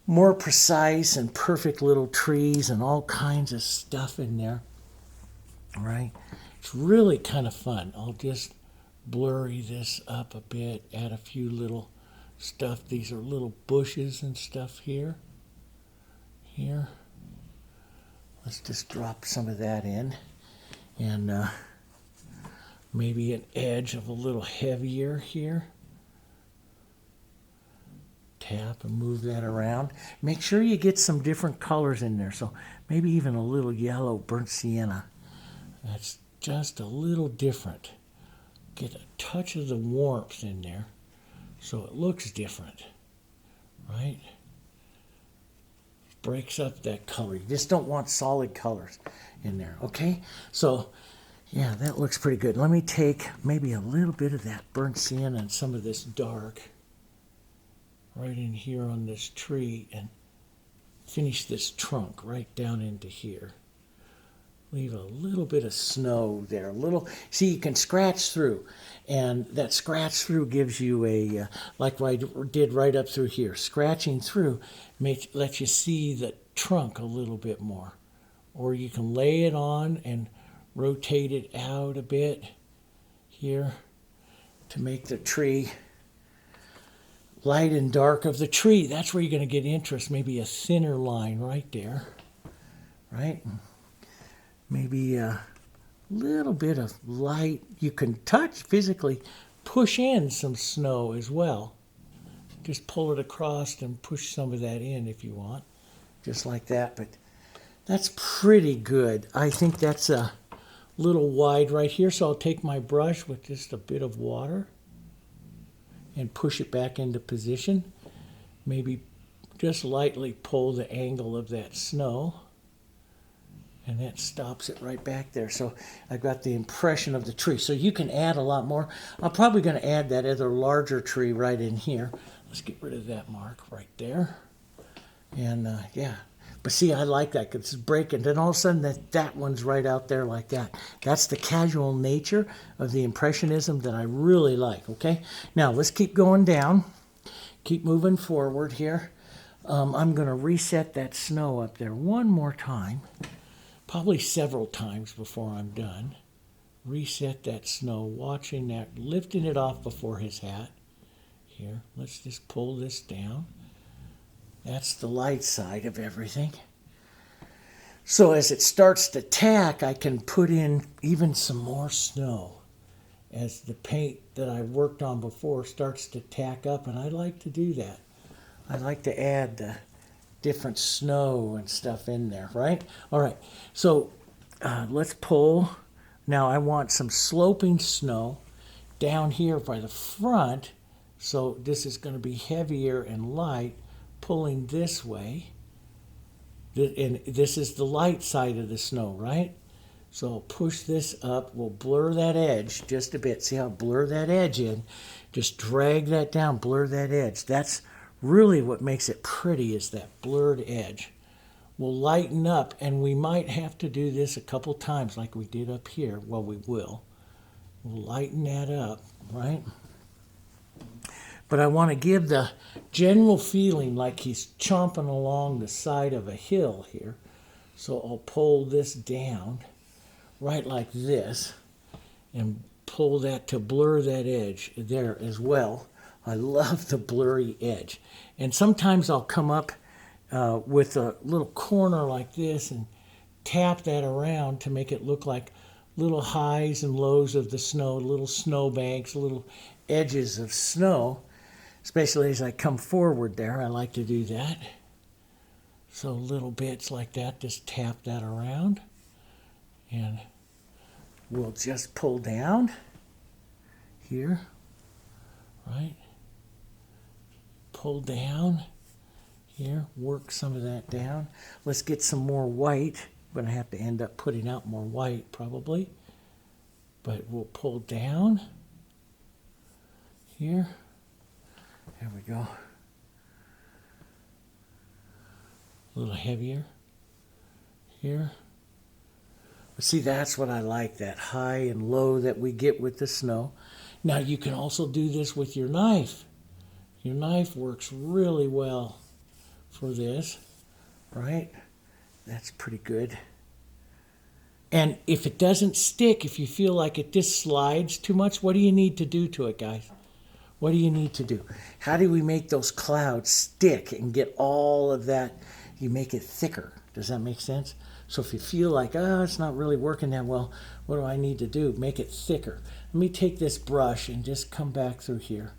more precise and perfect little trees and all kinds of stuff in there. All right? It's really kind of fun. I'll just blurry this up a bit, add a few little stuff. These are little bushes and stuff here. Let's just drop some of that in. And maybe an edge of a little heavier here. Tap and move that around. Make sure you get some different colors in there. So maybe even a little yellow burnt sienna. That's just a little different. Get a touch of the warmth in there so it looks different, right? Breaks up that color. You just don't want solid colors in there, okay? So, yeah, that looks pretty good. Let me take maybe a little bit of that burnt sienna and some of this dark right in here on this tree and finish this trunk right down into here. Leave a little bit of snow there. See, you can scratch through, and that scratch through gives you a, like I did right up through here. Scratching through lets you see the trunk a little bit more. Or you can lay it on and rotate it out a bit here to make the tree light and dark of the tree. That's where you're going to get interest. Maybe a thinner line right there, right? Maybe a little bit of light. You can physically push in some snow as well. Just pull it across and push some of that in if you want, just like that. But that's pretty good. I think that's little wide right here, so I'll take my brush with just a bit of water and push it back into position. Maybe just lightly pull the angle of that snow, and that stops it right back there. So I've got the impression of the tree. So you can add a lot more. I'm probably going to add that other larger tree right in here. Let's get rid of that mark right there. And yeah, but see, I like that because it's breaking. Then all of a sudden that one's right out there like that. That's the casual nature of the Impressionism that I really like, okay? Now let's keep going down. Keep moving forward here. I'm going to reset that snow up there one more time. Probably several times before I'm done. Reset that snow, watching that, lifting it off before his hat. Here, let's just pull this down. That's the light side of everything. So as it starts to tack, I can put in even some more snow as the paint that I worked on before starts to tack up, and I like to do that. I like to add the different snow and stuff in there, right? All right, so let's pull. Now I want some sloping snow down here by the front, so this is going to be heavier and light, pulling this way. And this is the light side of the snow, right? So I'll push this up. We'll blur that edge just a bit. See how I blur that edge in? Just drag that down, blur that edge. That's really what makes it pretty, is that blurred edge. We'll lighten up, and we might have to do this a couple times like we did up here. Well, we will. We'll lighten that up, right? But I want to give the general feeling like he's chomping along the side of a hill here. So I'll pull this down right like this and pull that to blur that edge there as well. I love the blurry edge. And sometimes I'll come up with a little corner like this and tap that around to make it look like little highs and lows of the snow, little snowbanks, little edges of snow. Especially as I come forward there, I like to do that. So little bits like that, just tap that around. And we'll just pull down here, right? Pull down here, work some of that down. Let's get some more white. I'm going to have to end up putting out more white probably. But we'll pull down here. There we go. A little heavier here. But see, that's what I like, that high and low that we get with the snow. Now you can also do this with your knife. Your knife works really well for this, right? That's pretty good. And if it doesn't stick, if you feel like it just slides too much, what do you need to do to it, guys? What do you need to do? How do we make those clouds stick and get all of that? You make it thicker. Does that make sense? So if you feel like, it's not really working that well, what do I need to do? Make it thicker. Let me take this brush and just come back through here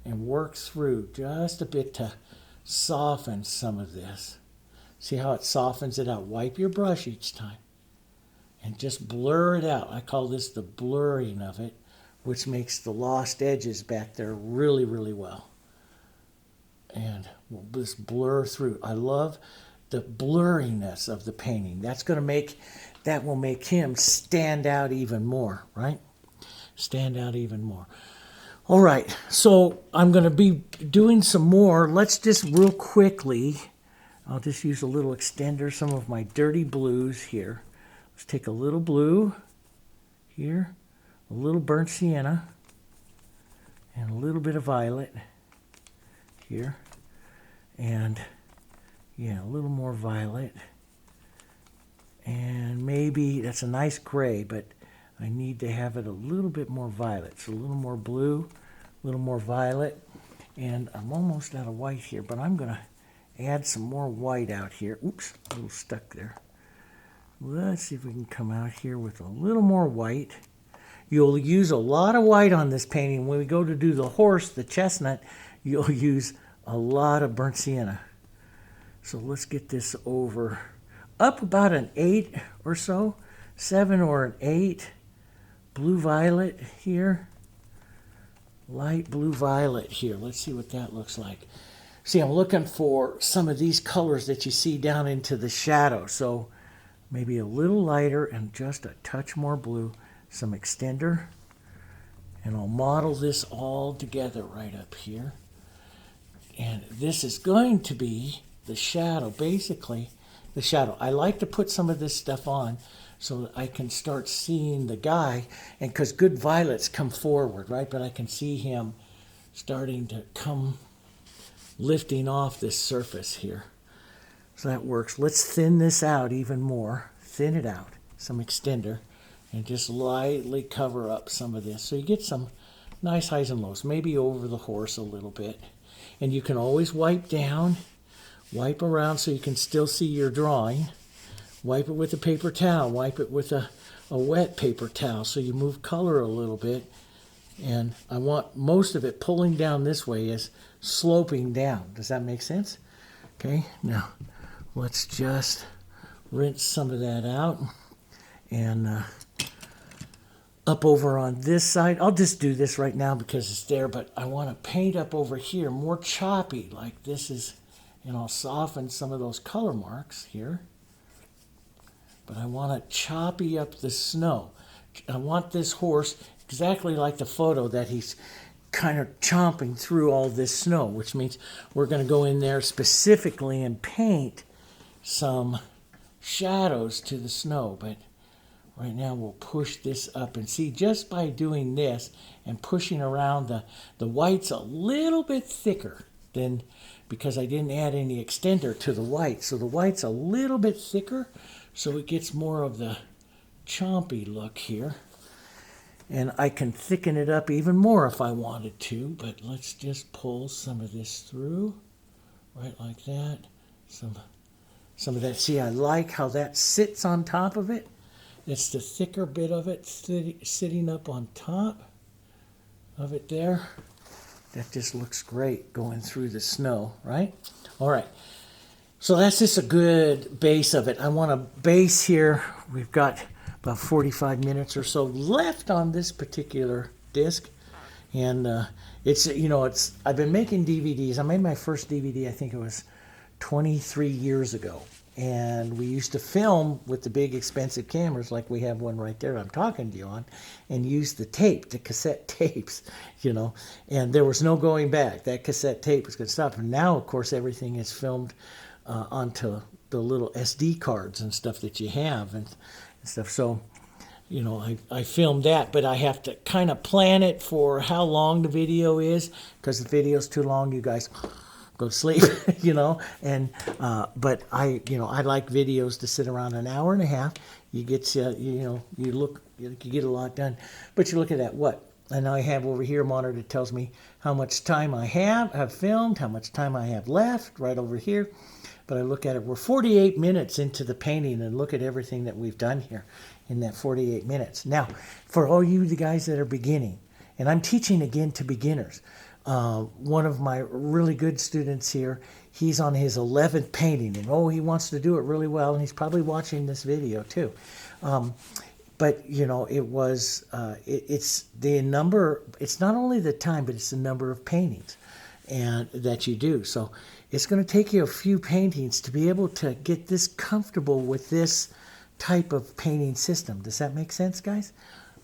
and work through just a bit to soften some of this. See how it softens it out? Wipe your brush each time and just blur it out. I call this the blurring of it, which makes the lost edges back there really, really well. And we'll just blur through. I love the blurriness of the painting. That will make him stand out even more, right? Stand out even more. All right, so I'm going to be doing some more. Let's just real quickly, I'll just use a little extender, some of my dirty blues here. Let's take a little blue here, a little burnt sienna, and a little bit of violet here, and yeah, a little more violet, and maybe that's a nice gray, but I need to have it a little bit more violet. So a little more blue, a little more violet, and I'm almost out of white here, but I'm going to add some more white out here. Oops, a little stuck there. Let's see if we can come out here with a little more white. You'll use a lot of white on this painting. When we go to do the horse, the chestnut, you'll use a lot of burnt sienna. So let's get this over up about an 8 or so. 7 or an 8. Blue violet here. Light blue violet here. Let's see what that looks like. See, I'm looking for some of these colors that you see down into the shadow. So maybe a little lighter and just a touch more blue. Some extender. And I'll model this all together right up here. And this is going to be the shadow, basically the shadow. I like to put some of this stuff on so that I can start seeing the guy. And because good violets come forward, right? But I can see him starting to come, lifting off this surface here. So that works. Let's thin this out even more. Thin it out. Some extender. And just lightly cover up some of this. So you get some nice highs and lows. Maybe over the horse a little bit. And you can always wipe down. Wipe around so you can still see your drawing. Wipe it with a paper towel. Wipe it with a wet paper towel so you move color a little bit. And I want most of it pulling down this way as sloping down. Does that make sense? Okay, now let's just rinse some of that out. And up over on this side, I'll just do this right now because it's there, but I want to paint up over here more choppy like this is, and I'll soften some of those color marks here. But I want to choppy up the snow. I want this horse exactly like the photo that he's kind of chomping through all this snow, which means we're going to go in there specifically and paint some shadows to the snow. But right now we'll push this up and see just by doing this and pushing around the white's a little bit thicker than, because I didn't add any extender to the white. So the white's a little bit thicker. So it gets more of the chompy look here. And I can thicken it up even more if I wanted to, but let's just pull some of this through, right like that. Some of that. See, I like how that sits on top of it. It's the thicker bit of it sitting up on top of it there. That just looks great going through the snow, right? All right. So that's just a good base of it. I want a base here. We've got about 45 minutes or so left on this particular disc. And I've been making DVDs. I made my first DVD, I think it was 23 years ago. And we used to film with the big expensive cameras like we have one right there I'm talking to you on, and use the tape, the cassette tapes, and there was no going back. That cassette tape was going to stop. And now, of course, everything is filmed onto the little SD cards and stuff that you have and stuff. So, I filmed that, but I have to kind of plan it for how long the video is, because the video's too long, you guys go to sleep, but I like videos to sit around an hour and a half. You get, you get a lot done. But you look at that, and I have over here a monitor that tells me how much time I have filmed, how much time I have left, right over here. But I look at it, we're 48 minutes into the painting, and look at everything that we've done here in that 48 minutes. Now, for all you the guys that are beginning, and I'm teaching again to beginners, one of my really good students here, he's on his 11th painting, and he wants to do it really well, and he's probably watching this video too. But it's the number, it's not only the time, but it's the number of paintings and that you do. So it's going to take you a few paintings to be able to get this comfortable with this type of painting system. Does that make sense, guys?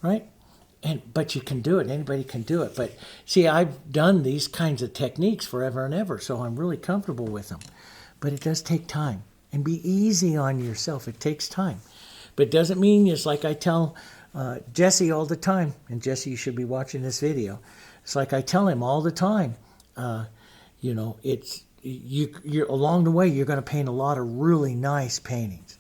Right? But you can do it. Anybody can do it. But see, I've done these kinds of techniques forever and ever, so I'm really comfortable with them. But it does take time. And be easy on yourself. It takes time. But it doesn't mean, it's like I tell Jesse all the time, and Jesse, you should be watching this video. It's like I tell him all the time, you're along the way, you're going to paint a lot of really nice paintings,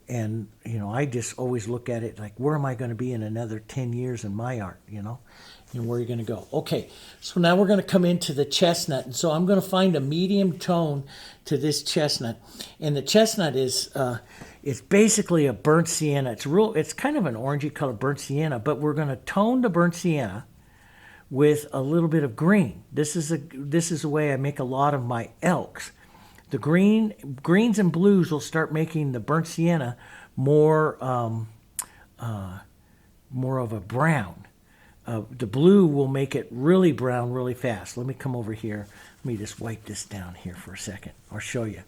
and, I just always look at it like, where am I going to be in another 10 years in my art, and where you're going to go. Okay, so now we're going to come into the chestnut. And so I'm going to find a medium tone to this chestnut. And the chestnut is it's basically a burnt sienna. It's kind of an orangey color burnt sienna, but we're going to tone the burnt sienna with a little bit of green. This is the way I make a lot of my elks. The greens and blues will start making the burnt sienna more more of a brown. The blue will make it really brown really fast. Let me come over here. Let me just wipe this down here for a second. I'll show you.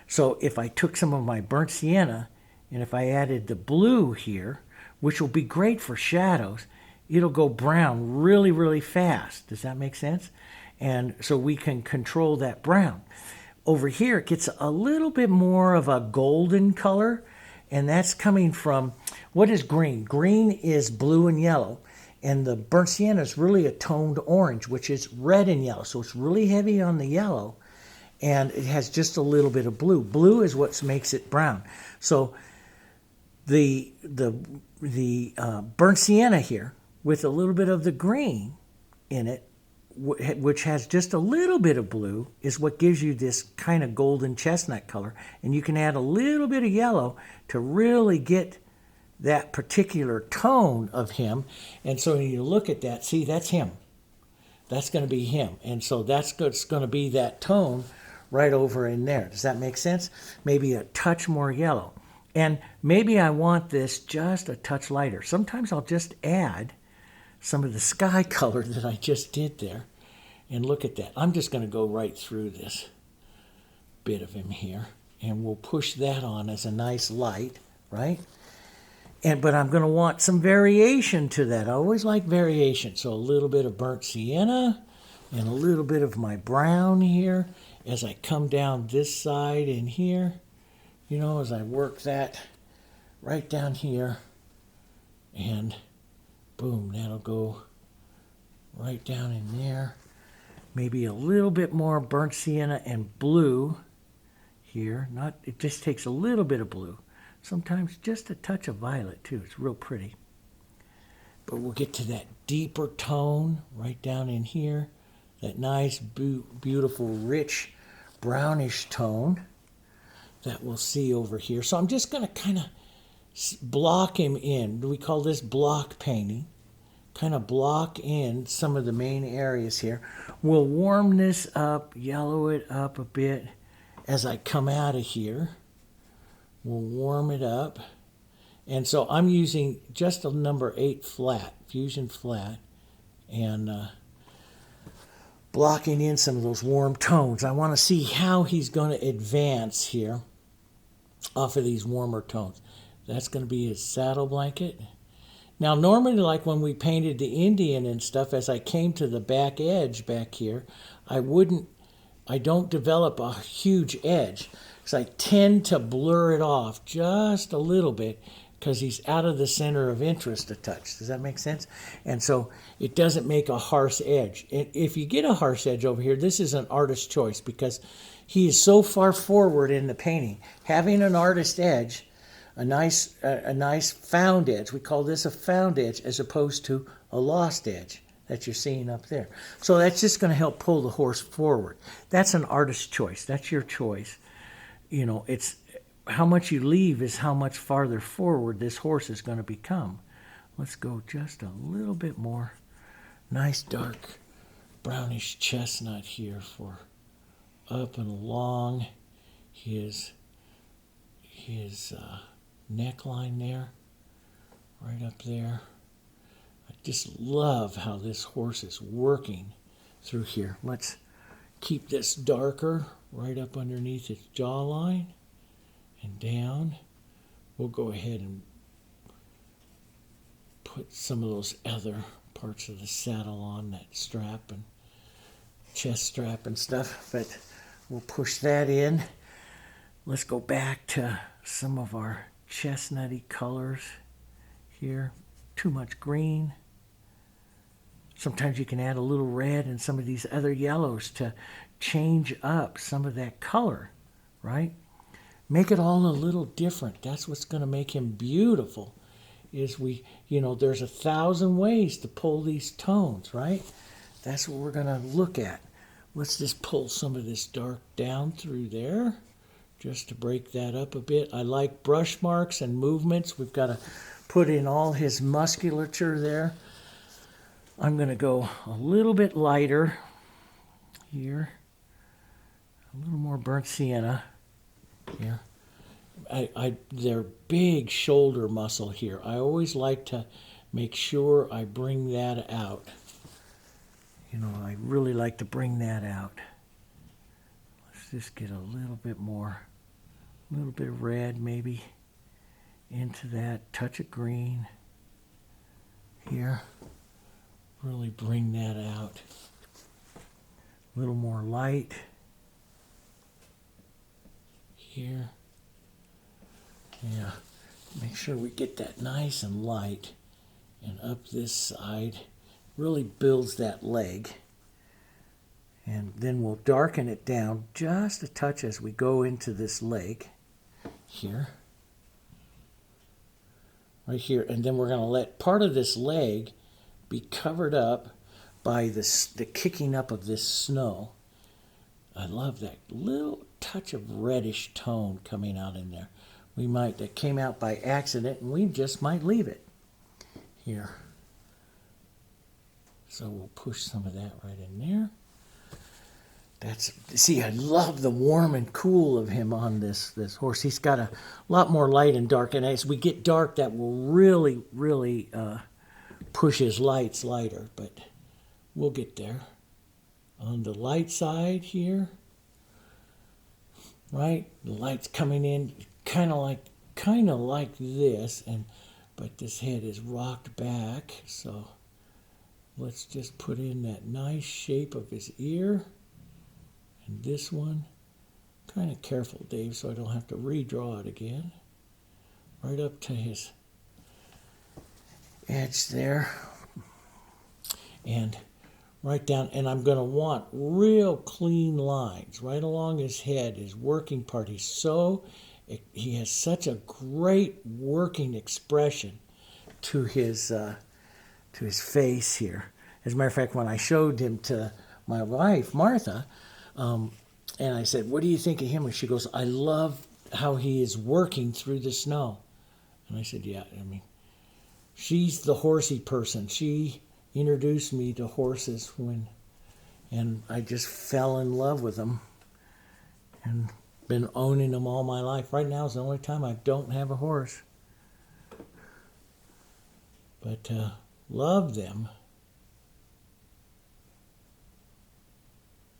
So if I took some of my burnt sienna and if I added the blue here, which will be great for shadows, it'll go brown really, really fast. Does that make sense? And so we can control that brown. Over here, it gets a little bit more of a golden color, and that's coming from, what is green? Green is blue and yellow, and the burnt sienna is really a toned orange, which is red and yellow. So it's really heavy on the yellow, and it has just a little bit of blue. Blue is what makes it brown. So the burnt sienna here, with a little bit of the green in it, which has just a little bit of blue, is what gives you this kind of golden chestnut color. And you can add a little bit of yellow to really get that particular tone of him. And so when you look at that, see, that's him. That's going to be him. And so that's going to be that tone right over in there. Does that make sense? Maybe a touch more yellow. And maybe I want this just a touch lighter. Sometimes I'll just add some of the sky color that I just did there. And look at that. I'm just going to go right through this bit of him here. And we'll push that on as a nice light, right? But I'm going to want some variation to that. I always like variation. So a little bit of burnt sienna and a little bit of my brown here as I come down this side and here. You know, as I work that right down here. And boom, that'll go right down in there. Maybe a little bit more burnt sienna and blue here. It just takes a little bit of blue. Sometimes just a touch of violet too. It's real pretty. But we'll get to that deeper tone right down in here. That nice, beautiful, rich, brownish tone that we'll see over here. So I'm just going to kind of block him in. We call this block painting. Kind of block in some of the main areas here. We'll warm this up, yellow it up a bit as I come out of here. We'll warm it up. And so I'm using just a number 8 flat, Fusion flat, and blocking in some of those warm tones. I want to see how he's going to advance here off of these warmer tones. That's going to be his saddle blanket. Now, normally, like when we painted the Indian and stuff, as I came to the back edge back here, I don't develop a huge edge. because I tend to blur it off just a little bit because he's out of the center of interest a touch. Does that make sense? And so it doesn't make a harsh edge. If you get a harsh edge over here, this is an artist's choice because he is so far forward in the painting. Having an artist edge, a nice found edge, we call this a found edge as opposed to a lost edge that you're seeing up there. So that's just going to help pull the horse forward. That's an artist's choice. That's your choice. You know, it's how much you leave is how much farther forward this horse is going to become. Let's go just a little bit more. Nice dark brownish chestnut here for up and along his neckline there, right up there. I just love how this horse is working through here. Let's keep this darker right up underneath its jawline and down. We'll go ahead and put some of those other parts of the saddle on, that strap and chest strap and stuff, but we'll push that in. Let's go back to some of our chestnutty colors here. Too much green. Sometimes you can add a little red and some of these other yellows to change up some of that color, right? Make it all a little different. That's what's going to make him beautiful. Is there's 1,000 ways to pull these tones, right? That's what we're going to look at. Let's just pull some of this dark down through there just to break that up a bit. I like brush marks and movements. We've got to put in all his musculature there. I'm going to go a little bit lighter here. A little more burnt sienna here. their big shoulder muscle here. I always like to make sure I bring that out. You know, I really like to bring that out. Let's just get a little bit more, a little bit of red maybe into that, touch of green here. Really bring that out. A little more light here. Yeah, make sure we get that nice and light. And up this side, really builds that leg. And then we'll darken it down just a touch as we go into this leg here. Right here. And then we're going to let part of this leg be covered up by the kicking up of this snow. I love that little touch of reddish tone coming out in there. That came out by accident, and we just might leave it here. So we'll push some of that right in there. See, I love the warm and cool of him on this horse. He's got a lot more light and dark, and as we get dark, that will really, really push his lights lighter, but we'll get there. On the light side here, right, the light's coming in kind of like this, but this head is rocked back, so let's just put in that nice shape of his ear. And this one, kind of careful, Dave, so I don't have to redraw it again. Right up to his edge there. And right down, and I'm going to want real clean lines right along his head, his working part. He has such a great working expression to his face here. As a matter of fact, when I showed him to my wife, Martha, and I said, "What do you think of him?" And she goes, "I love how he is working through the snow." And I said, "Yeah, I mean, she's the horsey person. She introduced me to horses and I just fell in love with them and been owning them all my life. Right now is the only time I don't have a horse. But love them.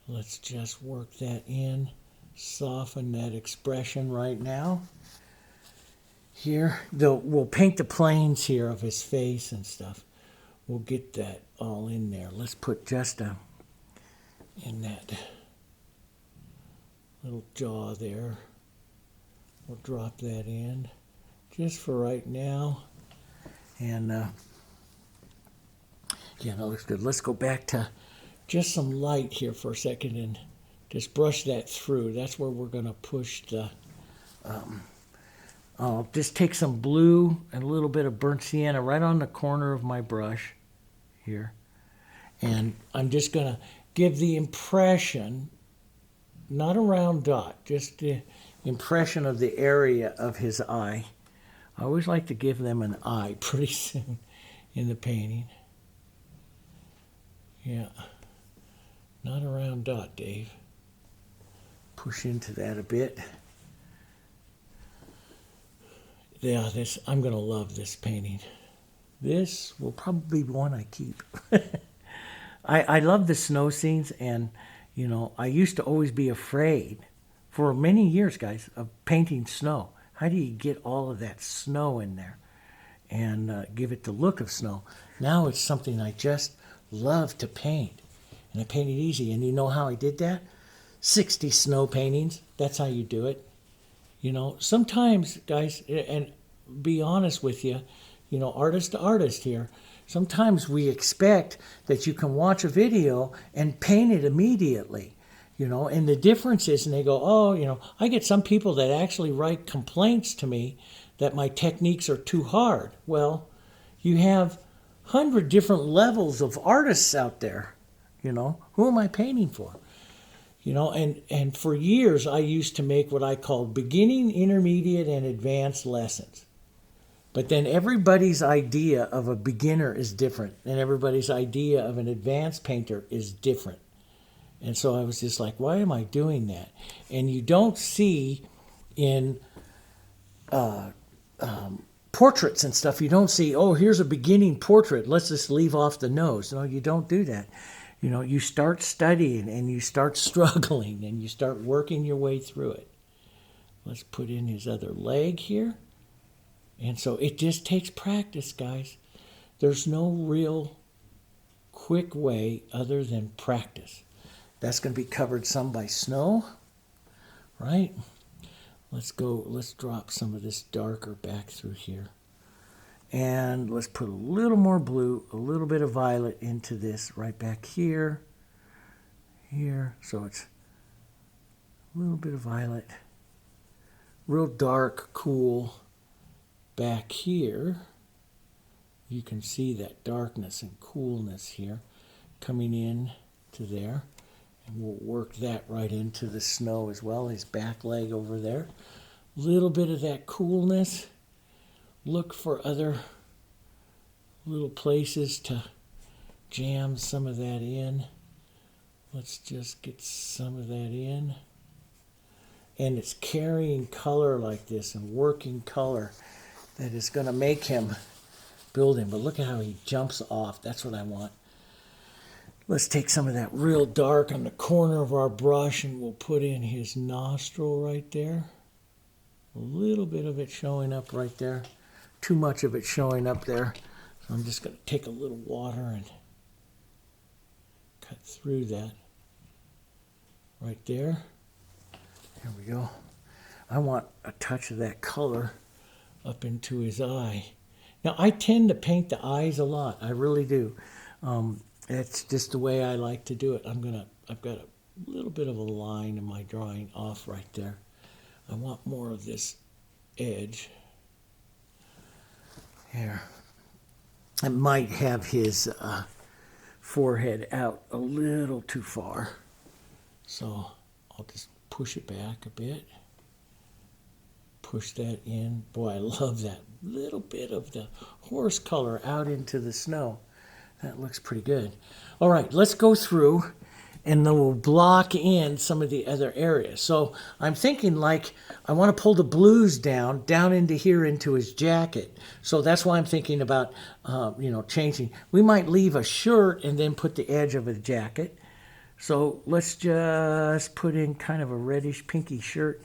Let's just work that in, soften that expression right now. Here, we'll paint the planes here of his face and stuff. We'll get that all in there. Let's put just in that little jaw there. We'll drop that in just for right now. And yeah, that looks good. Let's go back to just some light here for a second and just brush that through. That's where we're going to push the... I'll just take some blue and a little bit of burnt sienna right on the corner of my brush here. And I'm just going to give the impression, not a round dot, just the impression of the area of his eye. I always like to give them an eye pretty soon in the painting. Yeah. Not a round dot, Dave. Push into that a bit. Yeah, I'm going to love this painting. This will probably be one I keep. I love the snow scenes, and, you know, I used to always be afraid for many years, guys, of painting snow. How do you get all of that snow in there and give it the look of snow? Now it's something I just love to paint, and I paint it easy. And you know how I did that? 60 snow paintings. That's how you do it. You know, sometimes, guys, and be honest with you, you know, artist to artist here, sometimes we expect that you can watch a video and paint it immediately, you know, and the difference is, and they go, oh, you know, I get some people that actually write complaints to me that my techniques are too hard. Well, you have 100 different levels of artists out there, you know, who am I painting for? You know, and for years I used to make what I called beginning, intermediate, and advanced lessons. But then everybody's idea of a beginner is different, and everybody's idea of an advanced painter is different. And so I was just like, why am I doing that? And you don't see in portraits and stuff, you don't see, oh, here's a beginning portrait, let's just leave off the nose. No, you don't do that. You know, you start studying and you start struggling and you start working your way through it. Let's put in his other leg here. And so it just takes practice, guys. There's no real quick way other than practice. That's going to be covered some by snow, right? Let's drop some of this darker back through here. And let's put a little more blue, a little bit of violet into this right back here. Here, so it's a little bit of violet. Real dark, cool back here. You can see that darkness and coolness here coming in to there. And we'll work that right into the snow as well, his back leg over there. Little bit of that coolness. Look for other little places to jam some of that in. Let's just get some of that in. And it's carrying color like this and working color that is going to make him build him. But look at how he jumps off. That's what I want. Let's take some of that real dark on the corner of our brush and we'll put in his nostril right there. A little bit of it showing up right there. Too much of it showing up there. So I'm just going to take a little water and cut through that. Right there. There we go. I want a touch of that color up into his eye. Now, I tend to paint the eyes a lot. I really do. That's just the way I like to do it. I've got a little bit of a line in my drawing off right there. I want more of this edge. Here. I might have his forehead out a little too far. So I'll just push it back a bit. Push that in. Boy, I love that little bit of the horse color out into the snow. That looks pretty good. All right, let's go through and then we'll block in some of the other areas. So I'm thinking like I want to pull the blues down into here into his jacket. So that's why I'm thinking about, changing. We might leave a shirt and then put the edge of a jacket. So let's just put in kind of a reddish pinky shirt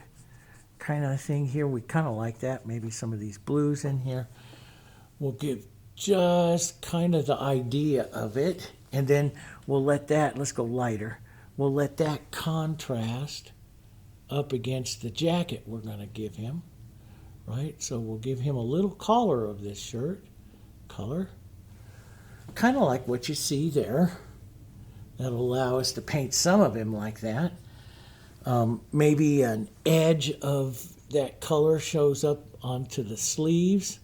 kind of thing here. We kind of like that. Maybe some of these blues in here. We'll give just kind of the idea of it. And then we'll let that, let's go lighter. We'll let that contrast up against the jacket we're going to give him. Right? So we'll give him a little collar of this shirt. Color. Kind of like what you see there. That'll allow us to paint some of him like that. Maybe an edge of that color shows up onto the sleeves.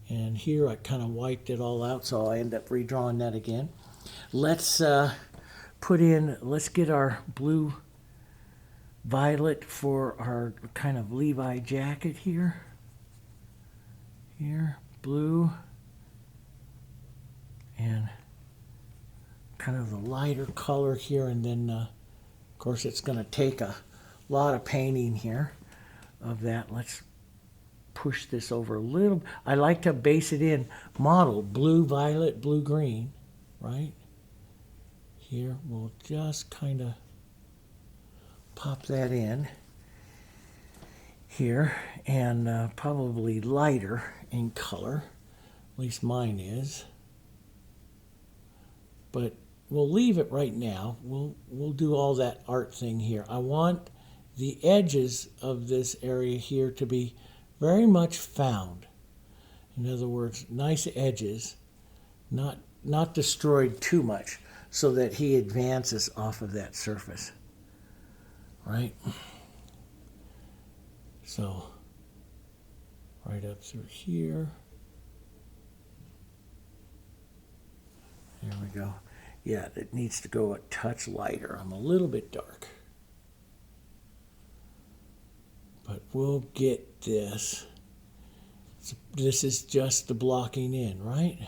And here I kind of wiped it all out, so I end up redrawing that again. Let's let's get our blue violet for our kind of Levi jacket here. Here, blue. And kind of the lighter color here, and then of course it's going to take a lot of painting here of that. Let's push this over a little. I like to base it in model blue, violet, blue, green, right? Here we'll just kind of pop that in here, and probably lighter in color, at least mine is. But we'll leave it right now. We'll do all that art thing here. I want the edges of this area here to be very much found. In other words, nice edges, not destroyed too much, so that he advances off of that surface. Right? So, right up through here. There we go. Yeah, it needs to go a touch lighter. I'm a little bit dark. But we'll get this. This is just the blocking in, right?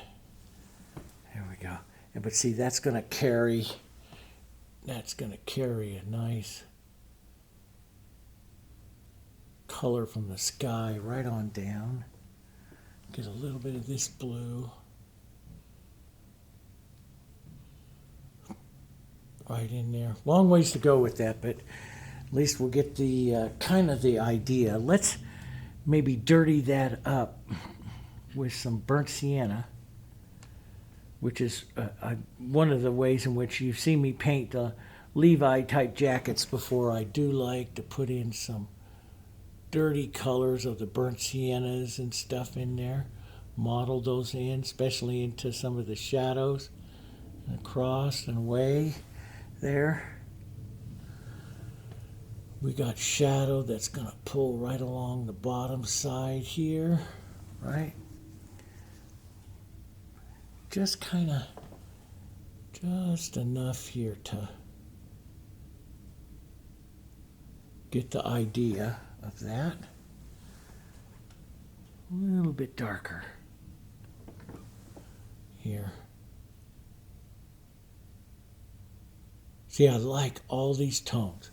There we go. But see, that's going to carry a nice color from the sky right on down. Get a little bit of this blue right in there. Long ways to go with that, but at least we'll get the kind of the idea. Let's maybe dirty that up with some burnt sienna, which is one of the ways in which you've seen me paint Levi type jackets before. I do like to put in some dirty colors of the burnt siennas and stuff in there, model those in, especially into some of the shadows and across and away there. We got shadow that's going to pull right along the bottom side here, right? Just kind of, just enough here to get the idea of that. A little bit darker here. See, I like all these tones.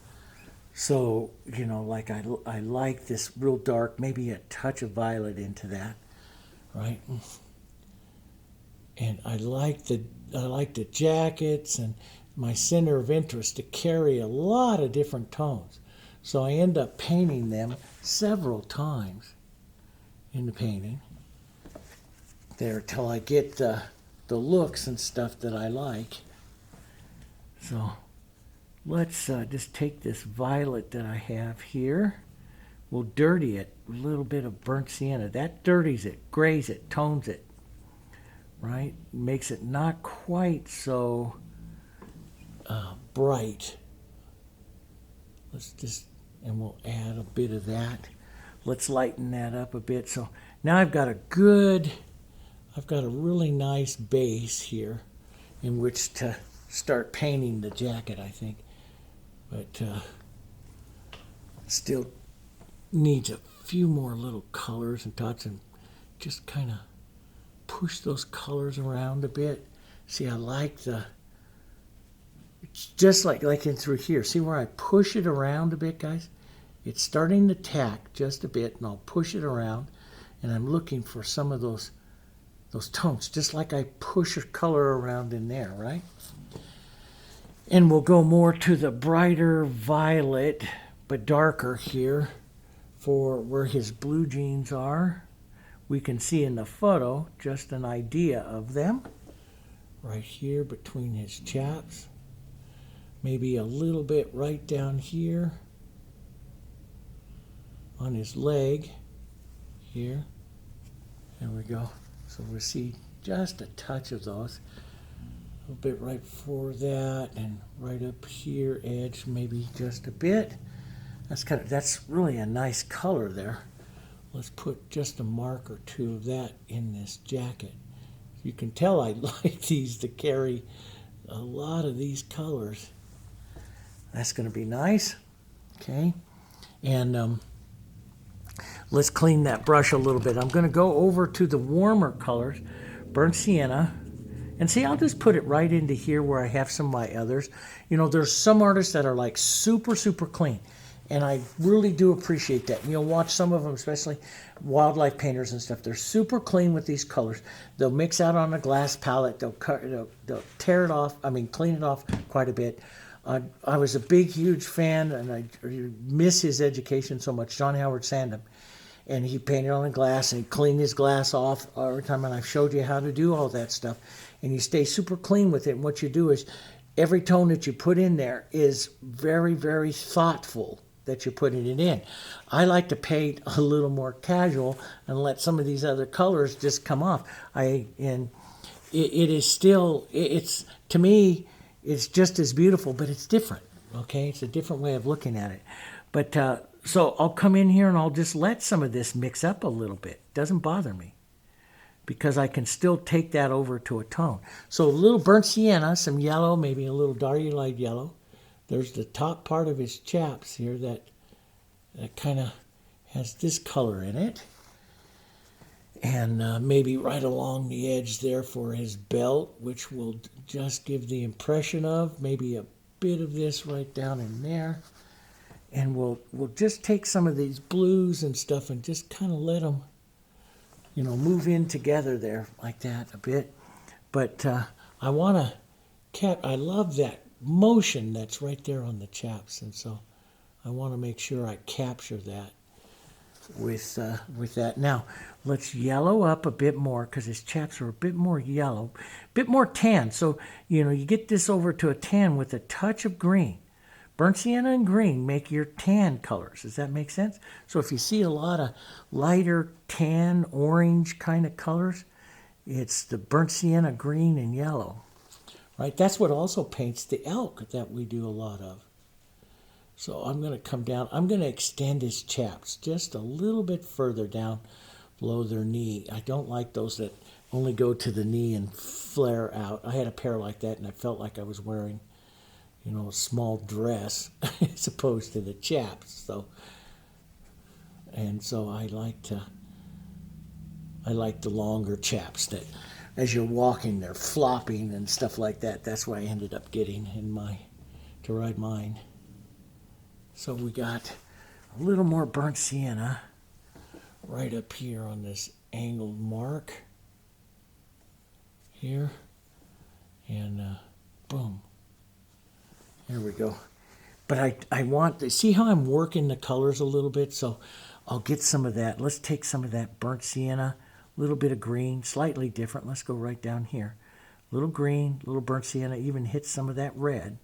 So, you know, like I like this real dark, maybe a touch of violet into that, right? And I like the jackets and my center of interest to carry a lot of different tones. So I end up painting them several times in the painting there till I get the looks and stuff that I like. So let's just take this violet that I have here. We'll dirty it, a little bit of burnt sienna. That dirties it, grays it, tones it, right? Makes it not quite so bright. Let's just, and we'll add a bit of that. Let's lighten that up a bit. So now I've got a really nice base here in which to start painting the jacket, I think. But still needs a few more little colors and dots, and just kind of push those colors around a bit. See, I like it's just like in through here. See where I push it around a bit, guys? It's starting to tack just a bit, and I'll push it around, and I'm looking for some of those tones, just like I push a color around in there, right? And we'll go more to the brighter violet, but darker here for where his blue jeans are. We can see in the photo just an idea of them right here between his chaps. Maybe a little bit right down here on his leg here. There we go. So we'll see just a touch of those. A little bit right before that, and right up here, edge maybe just a bit. That's really a nice color there. Let's put just a mark or two of that in this jacket. You can tell I like these to carry a lot of these colors. That's going to be nice. Okay, and let's clean that brush a little bit. I'm going to go over to the warmer colors, burnt sienna. And see, I'll just put it right into here where I have some of my others. You know, there's some artists that are like super, super clean. And I really do appreciate that. And you'll watch some of them, especially wildlife painters and stuff. They're super clean with these colors. They'll mix out on a glass palette. They'll tear it off. I mean, clean it off quite a bit. I was a big, huge fan, and I miss his education so much. John Howard Sandham. And he painted on the glass, and he cleaned his glass off every time. And I've showed you how to do all that stuff. And you stay super clean with it. And what you do is every tone that you put in there is very, very thoughtful that you're putting it in. I like to paint a little more casual and let some of these other colors just come off. It is still, it's, to me, it's just as beautiful, but it's different, okay? It's a different way of looking at it. But so I'll come in here and I'll just let some of this mix up a little bit. Doesn't bother me, because I can still take that over to a tone. So a little burnt sienna, some yellow, maybe a little Diarylide Yellow. There's the top part of his chaps here that kind of has this color in it. And maybe right along the edge there for his belt, which will just give the impression of maybe a bit of this right down in there. And we'll just take some of these blues and stuff and just kind of let them, you know, move in together there like that a bit. But I want to I love that motion that's right there on the chaps, and so I want to make sure I capture that with that. Now let's yellow up a bit more because his chaps are a bit more yellow, a bit more tan. So you know, you get this over to a tan with a touch of green. Burnt sienna and green make your tan colors. Does that make sense? So if you see a lot of lighter tan, orange kind of colors, it's the burnt sienna, green, and yellow. Right? That's what also paints the elk that we do a lot of. So I'm going to come down. I'm going to extend his chaps just a little bit further down below their knee. I don't like those that only go to the knee and flare out. I had a pair like that, and I felt like I was wearing, you know, a small dress as opposed to the chaps. So I like the longer chaps that as you're walking they're flopping and stuff like that. That's what I ended up getting to ride mine. So we got a little more burnt sienna right up here on this angled mark here, and boom. There we go. But I want to see how I'm working the colors a little bit, so I'll get some of that. Let's take some of that burnt sienna, a little bit of green, slightly different. Let's go right down here. Little green, little burnt sienna, even hit some of that red.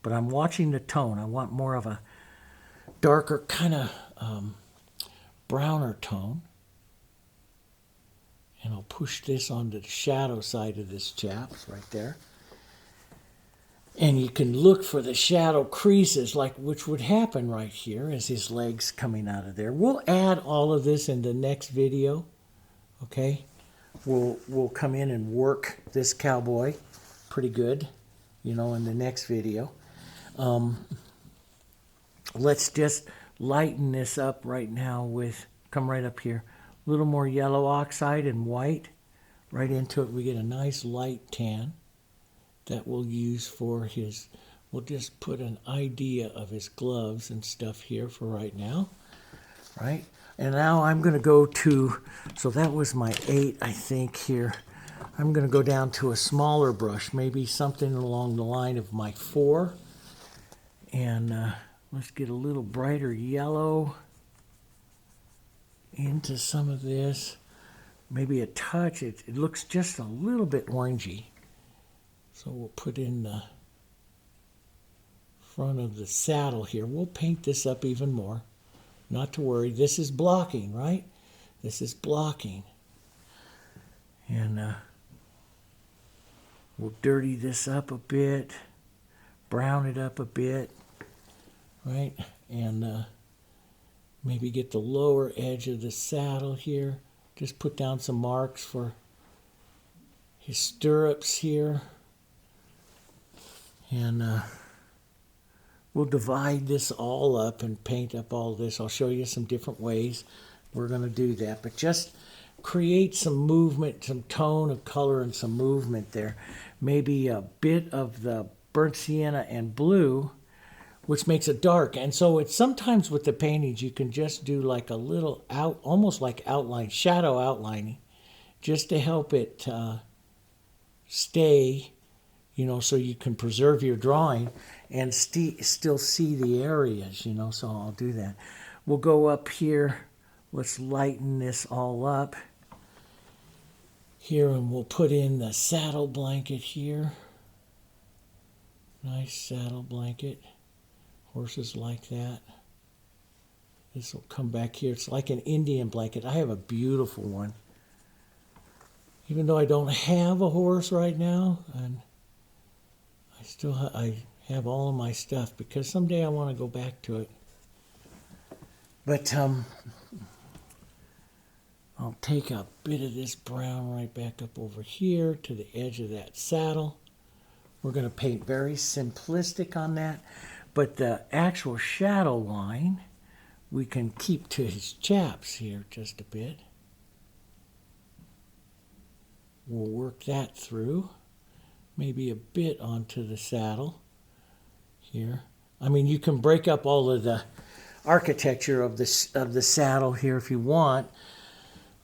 But I'm watching the tone. I want more of a darker, kind of browner tone. And I'll push this onto the shadow side of this chaps right there. And you can look for the shadow creases, like which would happen right here as his legs coming out of there. We'll add all of this in the next video, okay? We'll come in and work this cowboy pretty good, you know, in the next video. Let's just lighten this up right now with, come right up here, a little more yellow oxide and white. Right into it, we get a nice light tan that we'll use for his, we'll just put an idea of his gloves and stuff here for right now, right? And now I'm going to go to, so that was my 8, I think, here. I'm going to go down to a smaller brush, maybe something along the line of my 4. And let's get a little brighter yellow into some of this. Maybe a touch, it looks just a little bit orangey. So we'll put in the front of the saddle here. We'll paint this up even more. Not to worry. This is blocking, right? This is blocking. And we'll dirty this up a bit. Brown it up a bit. Right? And maybe get the lower edge of the saddle here. Just put down some marks for his stirrups here. And we'll divide this all up and paint up all this. I'll show you some different ways we're going to do that. But just create some movement, some tone of color and some movement there. Maybe a bit of the burnt sienna and blue, which makes it dark. And so it's sometimes with the paintings you can just do like a little out, almost like outline, shadow outlining, just to help it stay, you know, so you can preserve your drawing and still see the areas, you know, so I'll do that. We'll go up here. Let's lighten this all up here, and we'll put in the saddle blanket here. Nice saddle blanket. Horses like that. This will come back here. It's like an Indian blanket. I have a beautiful one. Even though I don't have a horse right now, and I have all of my stuff because someday I want to go back to it. But I'll take a bit of this brown right back up over here to the edge of that saddle. We're going to paint very simplistic on that, but the actual shadow line we can keep to his chaps here just a bit. We'll work that through. Maybe a bit onto the saddle here. I mean, you can break up all of the architecture of the saddle here if you want.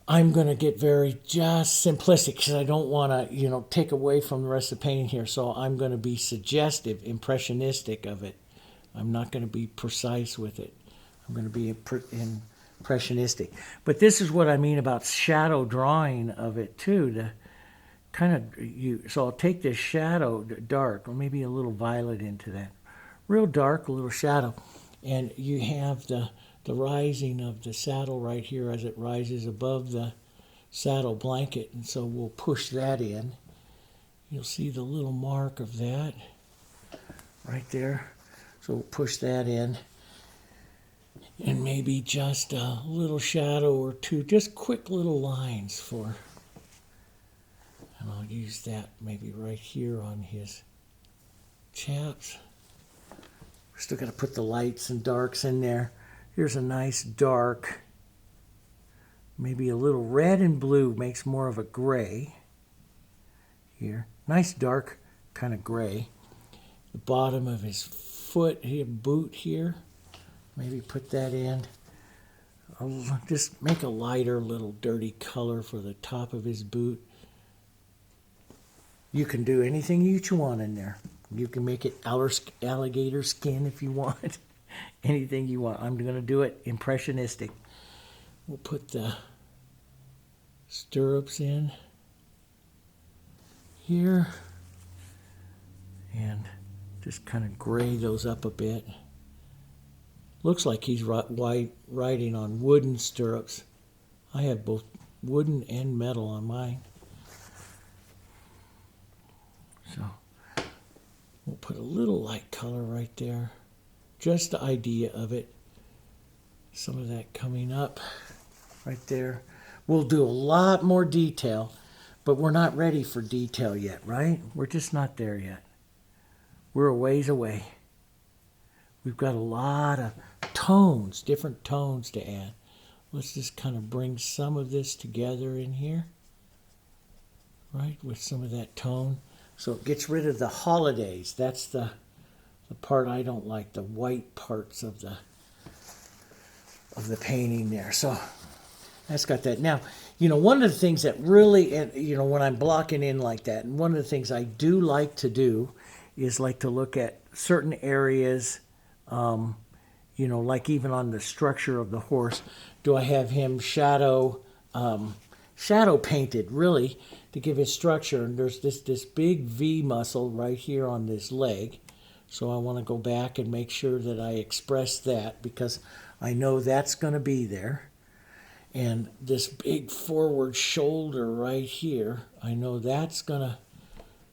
I'm going to get very just simplistic because I don't want to, you know, take away from the rest of the painting here. So I'm going to be suggestive, impressionistic of it. I'm not going to be precise with it. I'm going to be impressionistic. But this is what I mean about shadow drawing of it too. To kind of, so I'll take this shadow, dark, or maybe a little violet into that. Real dark, a little shadow. And you have the rising of the saddle right here as it rises above the saddle blanket. And so we'll push that in. You'll see the little mark of that right there. So we'll push that in. And maybe just a little shadow or two, just quick little lines for, and I'll use that maybe right here on his chaps. We're still going to put the lights and darks in there. Here's a nice dark, maybe a little red and blue, makes more of a gray here. Nice dark kind of gray. The bottom of his foot, boot here, maybe put that in. I'll just make a lighter little dirty color for the top of his boot. You can do anything you want in there. You can make it alligator skin if you want. Anything you want. I'm going to do it impressionistic. We'll put the stirrups in here and just kind of gray those up a bit. Looks like he's riding on wooden stirrups. I have both wooden and metal on mine. So we'll put a little light color right there. Just the idea of it. Some of that coming up right there. We'll do a lot more detail, but we're not ready for detail yet, right? We're just not there yet. We're a ways away. We've got a lot of tones, different tones to add. Let's just kind of bring some of this together in here, right, with some of that tone. So it gets rid of the holidays. That's the part I don't like, the white parts of the painting there. So that's got that. Now, you know, one of the things that really, you know, when I'm blocking in like that, and one of the things I do like to do is like to look at certain areas, you know, like even on the structure of the horse. Do I have him shadow painted, really, to give his structure? And there's this big V muscle right here on this leg. So I want to go back and make sure that I express that because I know that's going to be there. And this big forward shoulder right here, I know that's going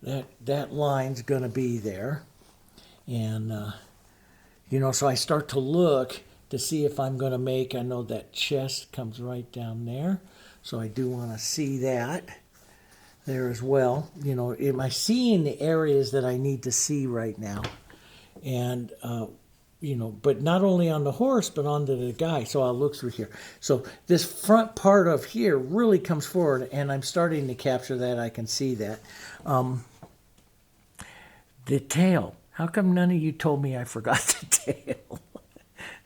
to, that line's going to be there. And, you know, so I start to look to see if I'm going to make, I know that chest comes right down there. So I do want to see that there as well. You know, am I seeing the areas that I need to see right now? And, you know, but not only on the horse, but onto the guy. So I'll look through here. So this front part of here really comes forward, and I'm starting to capture that. I can see that. The tail. How come none of you told me I forgot the tail?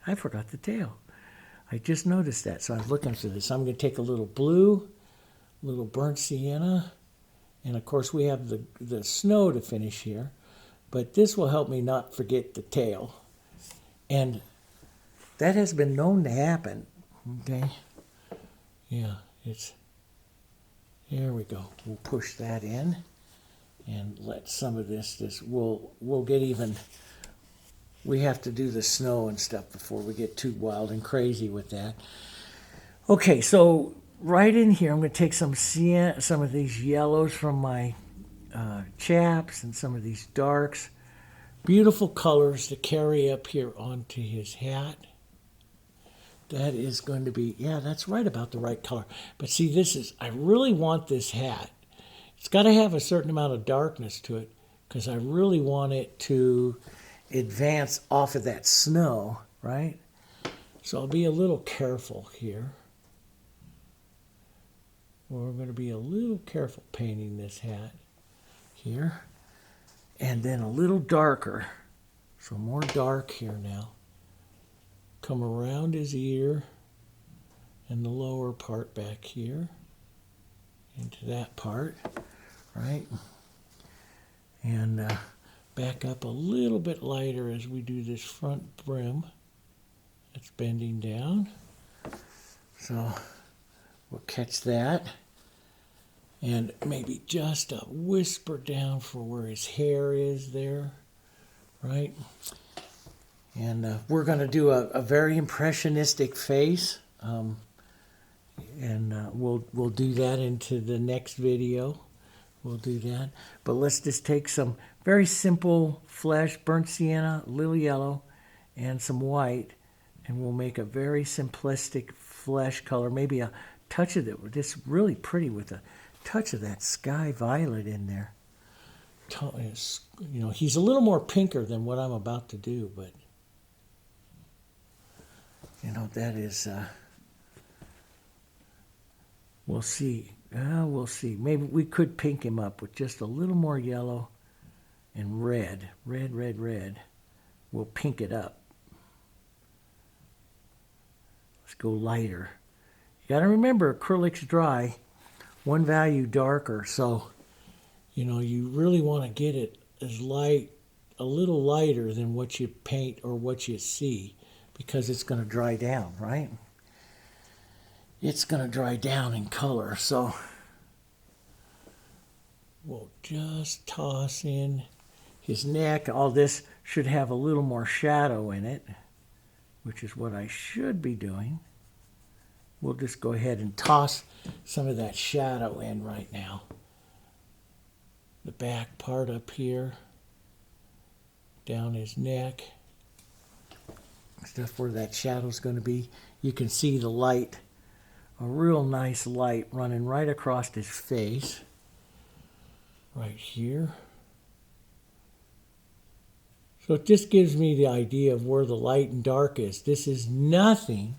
I forgot the tail. I just noticed that. So I'm looking through this. I'm going to take a little blue, a little burnt sienna, and of course we have the snow to finish here. But this will help me not forget the tail. And that has been known to happen. Okay? Yeah, there we go. We'll push that in and let some of this we'll get even, we have to do the snow and stuff before we get too wild and crazy with that. Okay, so right in here, I'm going to take some of these yellows from my chaps and some of these darks. Beautiful colors to carry up here onto his hat. That is going to be, yeah, that's right about the right color. But see, I really want this hat. It's got to have a certain amount of darkness to it because I really want it to advance off of that snow, right? So I'll be a little careful here. We're going to be a little careful painting this hat here. And then a little darker. So more dark here now. come around his ear and the lower part back here into that part, right? And back up a little bit lighter as we do this front brim. It's bending down. So we'll catch that. And maybe just a whisper down for where his hair is there, right? And we're going to do a very impressionistic face. We'll do that into the next video. We'll do that. But let's just take some very simple flesh, burnt sienna, a little yellow, and some white, and we'll make a very simplistic flesh color. Maybe a touch of it. Just really pretty with a touch of that sky violet in there. You know, he's a little more pinker than what I'm about to do, but you know, that is, we'll see. We'll see. Maybe we could pink him up with just a little more yellow and red. Red. We'll pink it up. Let's go lighter. You got to remember, acrylic's dry. One value darker, so you know you really want to get it as light, a little lighter than what you paint or what you see, because it's going to dry down, right? It's going to dry down in color, so we'll just toss in his neck. All this should have a little more shadow in it, which is what I should be doing. We'll just go ahead and toss some of that shadow in right now. The back part up here, down his neck, stuff where that shadow's going to be. You can see the light, a real nice light running right across his face, right here. So it just gives me the idea of where the light and dark is. This is nothing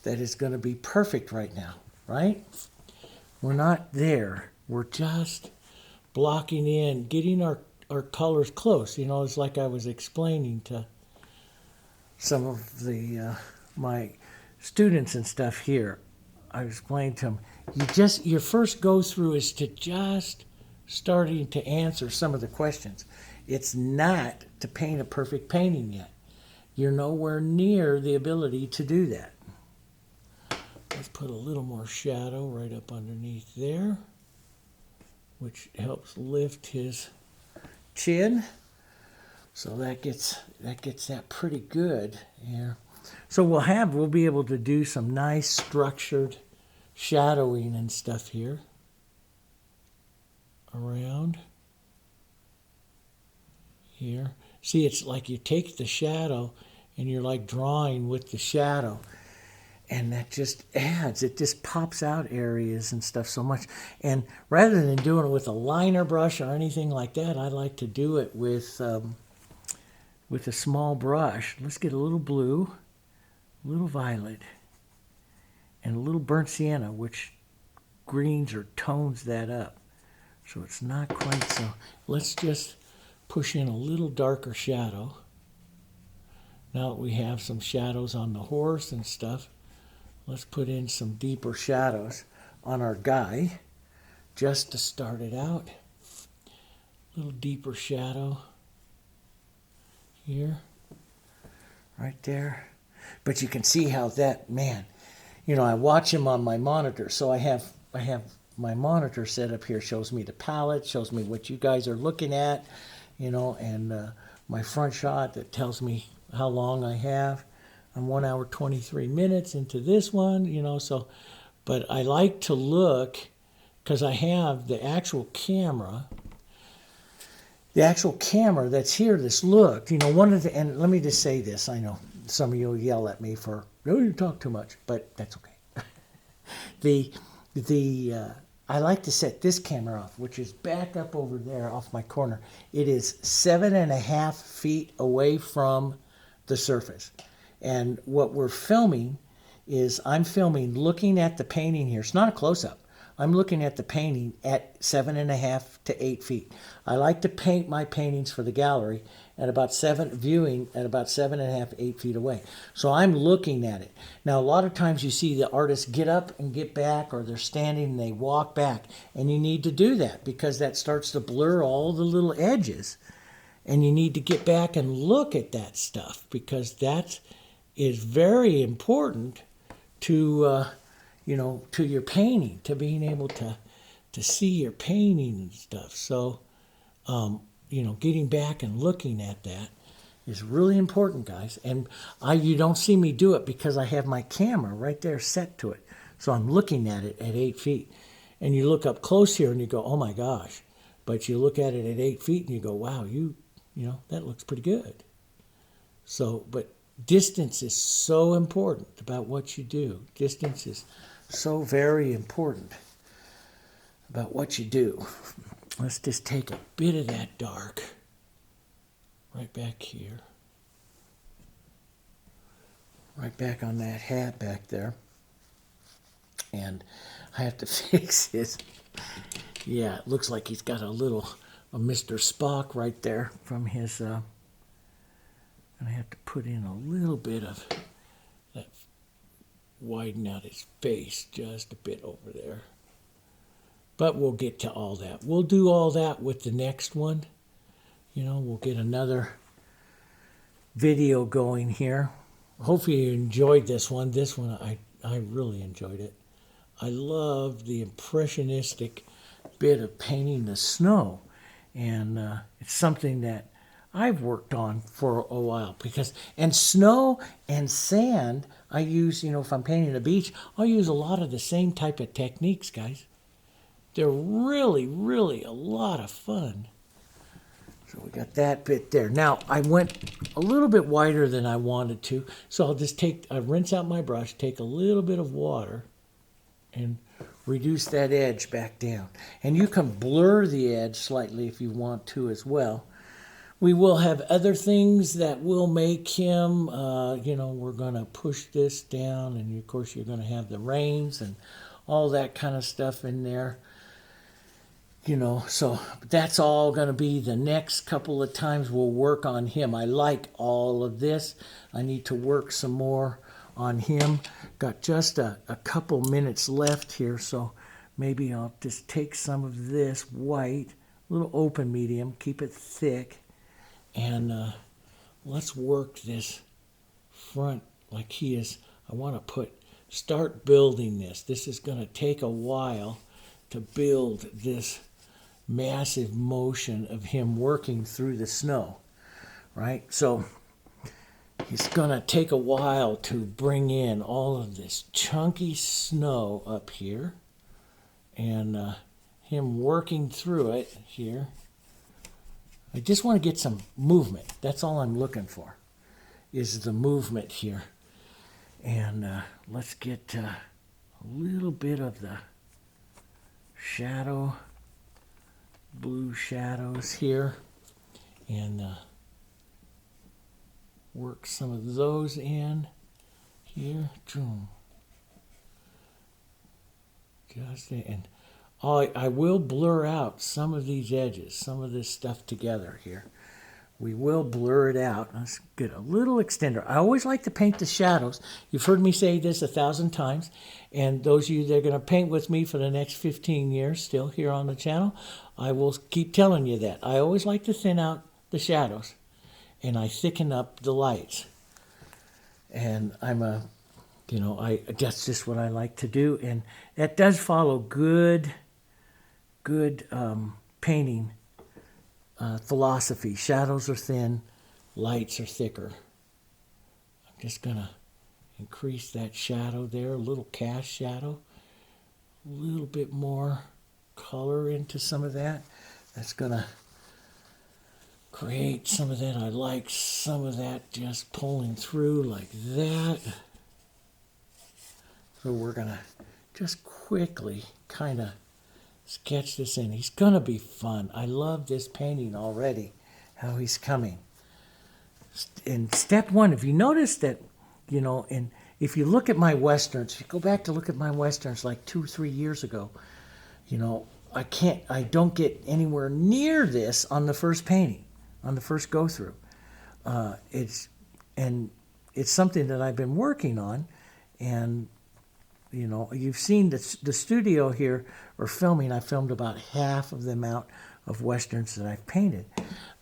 that is going to be perfect right now, right? We're not there. We're just blocking in, getting our colors close. You know, it's like I was explaining to some of the my students and stuff here. I was explaining to them, your first go through is to just starting to answer some of the questions. It's not to paint a perfect painting yet. You're nowhere near the ability to do that. Let's put a little more shadow right up underneath there, which helps lift his chin. So that gets that pretty good here. So we'll be able to do some nice structured shadowing and stuff here around here. See, it's like you take the shadow and you're like drawing with the shadow. And that just adds, it just pops out areas and stuff so much. And rather than doing it with a liner brush or anything like that, I like to do it with a small brush. Let's get a little blue, a little violet, and a little burnt sienna, which greens or tones that up. So it's not quite so. Let's just push in a little darker shadow. Now that we have some shadows on the horse and stuff, let's put in some deeper shadows on our guy just to start it out. A little deeper shadow here, right there. But you can see how that, man, you know, I watch him on my monitor. So I have my monitor set up here, shows me the palette, shows me what you guys are looking at, you know, and my front shot that tells me how long I have. I'm 1 hour 23 minutes into this one, you know, so, but I like to look, because I have the actual camera that's here, this look, you know, and let me just say this, I know some of you will yell at me for, oh, you talk too much, but that's okay. I like to set this camera off, which is back up over there off my corner. It is 7.5 feet away from the surface. And what we're filming is I'm filming looking at the painting here. It's not a close-up. I'm looking at the painting at 7.5 to 8 feet. I like to paint my paintings for the gallery at about viewing at about 7.5, 8 feet away. So I'm looking at it. Now, a lot of times you see the artists get up and get back, or they're standing and they walk back. And you need to do that because that starts to blur all the little edges. And you need to get back and look at that stuff because that is very important to, to your painting, to being able to see your painting and stuff. So, getting back and looking at that is really important, guys. And you don't see me do it because I have my camera right there set to it. So I'm looking at it at 8 feet. And you look up close here and you go, oh my gosh. But you look at it at 8 feet and you go, wow, that looks pretty good. So, but distance is so important about what you do. Distance is so very important about what you do. Let's just take a bit of that dark right back here. Right back on that hat back there. And I have to fix his. Yeah, it looks like he's got a Mr. Spock right there from his. And I have to put in a little bit of that, widen out his face just a bit over there. But we'll get to all that. We'll do all that with the next one. We'll get another video going here. Hopefully you enjoyed this one. This one, I really enjoyed it. I love the impressionistic bit of painting the snow. And it's something that I've worked on for a while. And snow and sand, I use, if I'm painting a beach, I'll use a lot of the same type of techniques, guys. They're really, really a lot of fun. So we got that bit there. Now, I went a little bit wider than I wanted to. So I'll just rinse out my brush, take a little bit of water, and reduce that edge back down. And you can blur the edge slightly if you want to as well. We will have other things that will make him, we're going to push this down. And, of course, you're going to have the reins and all that kind of stuff in there. So that's all going to be the next couple of times we'll work on him. I like all of this. I need to work some more on him. Got just a couple minutes left here, so maybe I'll just take some of this white, a little open medium, keep it thick, and let's work this front like he is. I want to start building this. This is going to take a while to build this massive motion of him working through the snow, right? So it's going to take a while to bring in all of this chunky snow up here and him working through it here. I just want to get some movement. That's all I'm looking for, is the movement here. And let's get a little bit of the blue shadows here, and work some of those in here. And I will blur out some of these edges, some of this stuff together here. We will blur it out. Let's get a little extender. I always like to paint the shadows. You've heard me say this 1,000 times. And those of you that are going to paint with me for the next 15 years still here on the channel, I will keep telling you that. I always like to thin out the shadows. And I thicken up the lights. And that's just what I like to do. And that does follow good painting philosophy. Shadows are thin, lights are thicker. I'm just going to increase that shadow there, a little cast shadow, a little bit more color into some of that. That's going to create some of that. I like some of that just pulling through like that. So we're going to just quickly kind of sketch this in. He's going to be fun. I love this painting already, how he's coming. In step one, if you notice that, and if you look at my Westerns, if you go back to look at my Westerns like 2 or 3 years ago, I don't get anywhere near this on the first painting, on the first go-through. it's something that I've been working on, and you know, you've seen the studio here, or filming. I filmed about half of the amount of westerns that I've painted,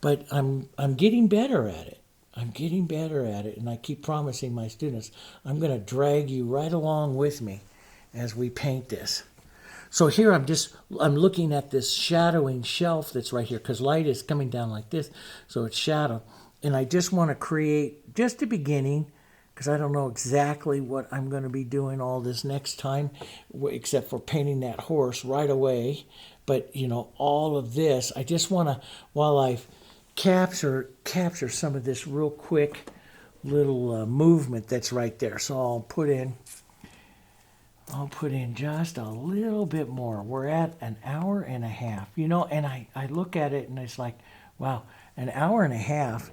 but I'm getting better at it. I'm getting better at it, and I keep promising my students I'm going to drag you right along with me as we paint this. So here I'm looking at this shadowing shelf that's right here, because light is coming down like this, so it's shadow. And I just want to create just a beginning, because I don't know exactly what I'm going to be doing all this next time, except for painting that horse right away. But, you know, all of this, I just want to, while I capture some of this real quick little movement that's right there. So I'll put in just a little bit more. We're at an hour and a half, you know, and I look at it and it's like, wow, an hour and a half.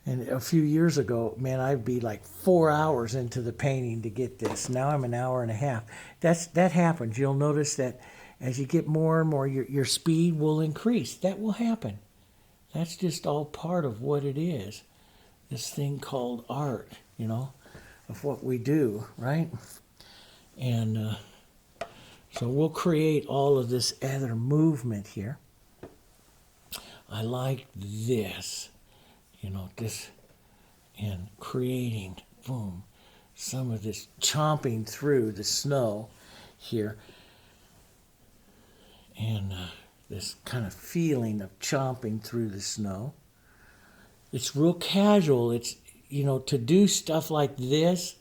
And a few years ago, man, I'd be like 4 hours into the painting to get this. Now I'm an hour and a half. That happens. You'll notice that as you get more and more, your speed will increase. That will happen. That's just all part of what it is. This thing called art, you know, of what we do, right? And so we'll create all of this other movement here. I like this. You know, this, and creating, boom, some of this chomping through the snow here. And this kind of feeling of chomping through the snow. It's real casual. It's, you know, to do stuff like this,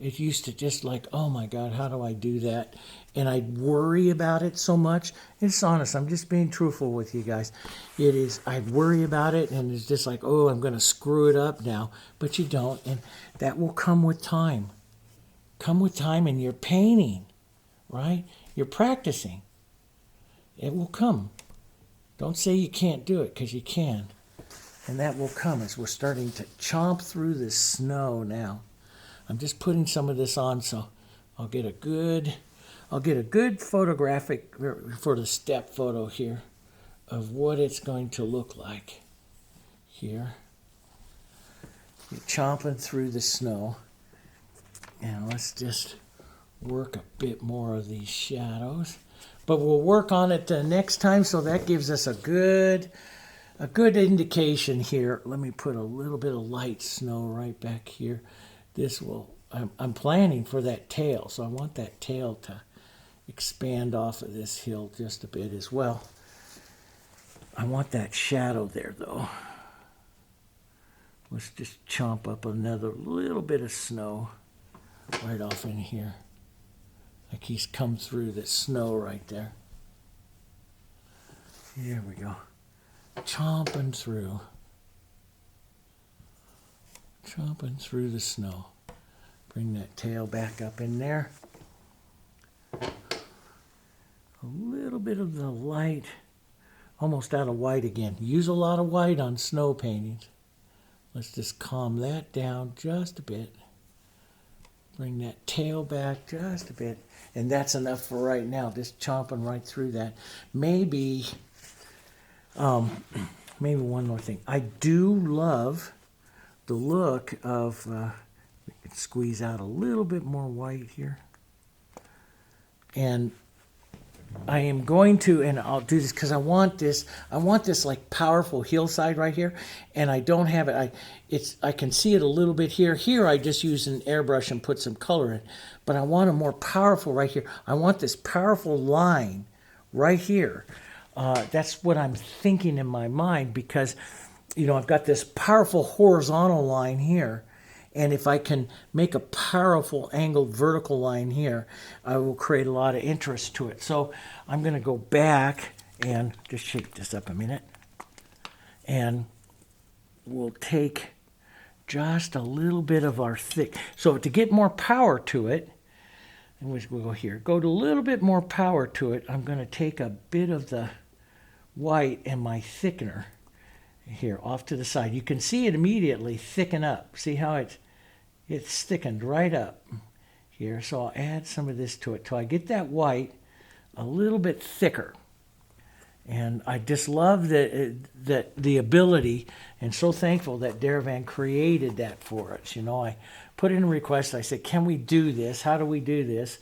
it used to just like, oh my God, how do I do that? And I'd worry about it so much. It's honest, I'm just being truthful with you guys. It is, I'd worry about it, and it's just like, oh, I'm going to screw it up now. But you don't, and that will come with time. Come with time, and you're painting, right? You're practicing. It will come. Don't say you can't do it, because you can. And that will come as we're starting to chomp through the snow now. I'm just putting some of this on so I'll get a good photographic for the step photo here of what it's going to look like here. You're chomping through the snow. And let's just work a bit more of these shadows. But we'll work on it next time, so that gives us a good indication here. Let me put a little bit of light snow right back here. This will, I'm planning for that tail, so I want that tail to expand off of this hill just a bit as well. I want that shadow there, though. Let's just chomp up another little bit of snow right off in here. Like he's come through the snow right there. Here we go. Chomping through. Chomping through the snow. Bring that tail back up in there. A little bit of the light. Almost out of white again. Use a lot of white on snow paintings. Let's just calm that down just a bit. Bring that tail back just a bit. And that's enough for right now. Just chomping right through that. Maybe one more thing. I do love the look of, we can squeeze out a little bit more white here. And I am going to, and I'll do this because I want this like powerful hillside right here, and I don't have it. I can see it a little bit here. Here I just use an airbrush and put some color in, but I want a more powerful right here. I want this powerful line right here. That's what I'm thinking in my mind, because, you know, I've got this powerful horizontal line here. And if I can make a powerful angled vertical line here, I will create a lot of interest to it. So I'm going to go back and just shake this up a minute. And we'll take just a little bit of our thick. So to get more power to it, and we'll go here, go to a little bit more power to it, I'm going to take a bit of the white and my thickener here off to the side. You can see it immediately thicken up. See how it's thickened right up here. So I'll add some of this to it till I get that white a little bit thicker. And I just love that the ability, and so thankful that Derivan created that for us. You know, I put in a request. I said, can we do this? How do we do this?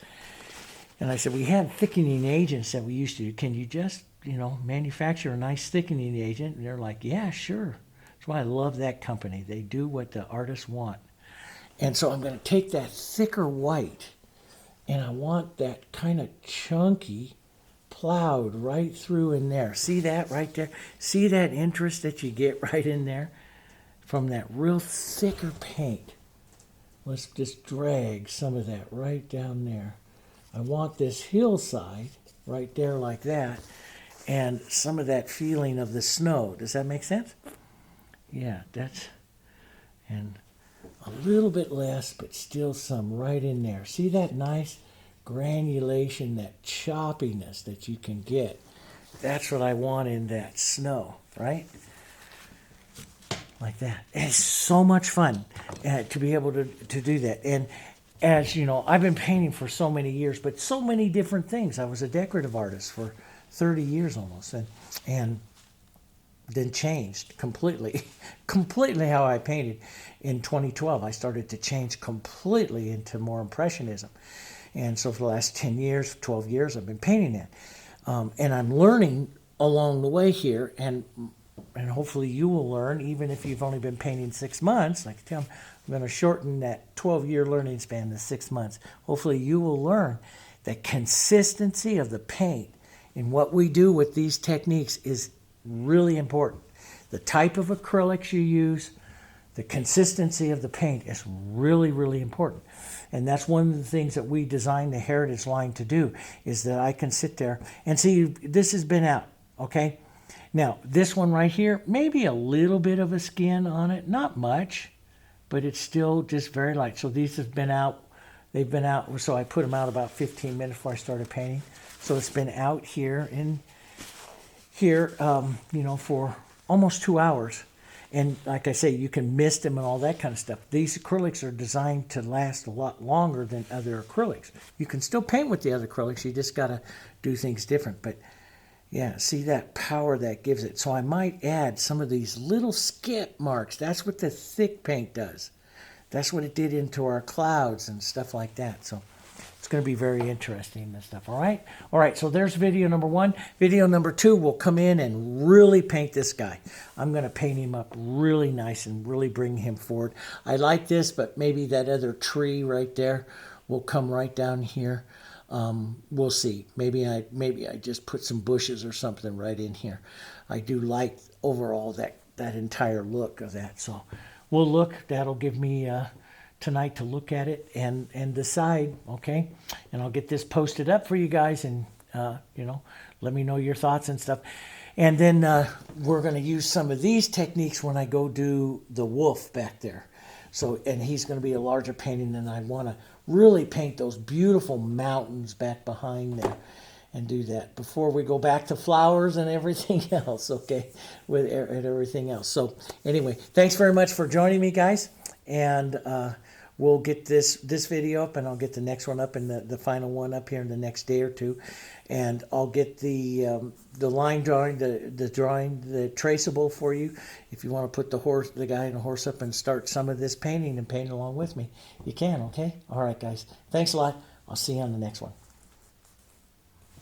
And I said, we have thickening agents that we used to do. Can you just, you know, manufacture a nice thickening agent? And they're like, yeah, sure. That's why I love that company. They do what the artists want. And so I'm going to take that thicker white, and I want that kind of chunky plowed right through in there. See that right there? See that interest that you get right in there from that real thicker paint? Let's just drag some of that right down there. I want this hillside right there like that, and some of that feeling of the snow. Does that make sense? Yeah, that's, and a little bit less, but still some right in there. See that nice granulation, that choppiness that you can get? That's what I want in that snow, right? Like that. And it's so much fun to be able to do that. And as you know, I've been painting for so many years, but so many different things. I was a decorative artist for 30 years almost, and then changed completely, completely how I painted. In 2012, I started to change completely into more Impressionism. And so for the last 10 years, 12 years, I've been painting that. And I'm learning along the way here, and hopefully you will learn, even if you've only been painting 6 months. Like I tell them, I'm going to shorten that 12-year learning span to 6 months. Hopefully you will learn that consistency of the paint in what we do with these techniques is really important. The type of acrylics you use, the consistency of the paint is really, really important. And that's one of the things that we designed the Heritage line to do, is that I can sit there and see, this has been out, okay? Now, this one right here, maybe a little bit of a skin on it, not much, but it's still just very light. So these have been out, they've been out, so I put them out about 15 minutes before I started painting. So it's been out here you know, for almost 2 hours. And like I say, you can mist them and all that kind of stuff. These acrylics are designed to last a lot longer than other acrylics. You can still paint with the other acrylics, you just got to do things different. But yeah, see that power that gives it. So I might add some of these little skip marks. That's what the thick paint does. That's what it did into our clouds and stuff like that. So it's going to be very interesting and stuff, all right? All right, so there's video number 1. Video number 2, we'll come in and really paint this guy. I'm going to paint him up really nice and really bring him forward. I like this, but maybe that other tree right there will come right down here. We'll see. Maybe I just put some bushes or something right in here. I do like overall that entire look of that. So we'll look. That'll give me tonight to look at it and decide, okay? And I'll get this posted up for you guys, and you know, let me know your thoughts and stuff. And then we're going to use some of these techniques when I go do the wolf back there. So, and he's going to be a larger painting, and I want to really paint those beautiful mountains back behind there and do that before we go back to flowers and everything else, okay, with everything else. So anyway, thanks very much for joining me, guys, and we'll get this video up, and I'll get the next one up, and the final one up here in the next day or two. And I'll get the line drawing, the drawing, the traceable for you. If you want to put the guy and the horse up and start some of this painting and paint along with me, you can, okay? All right, guys. Thanks a lot. I'll see you on the next one.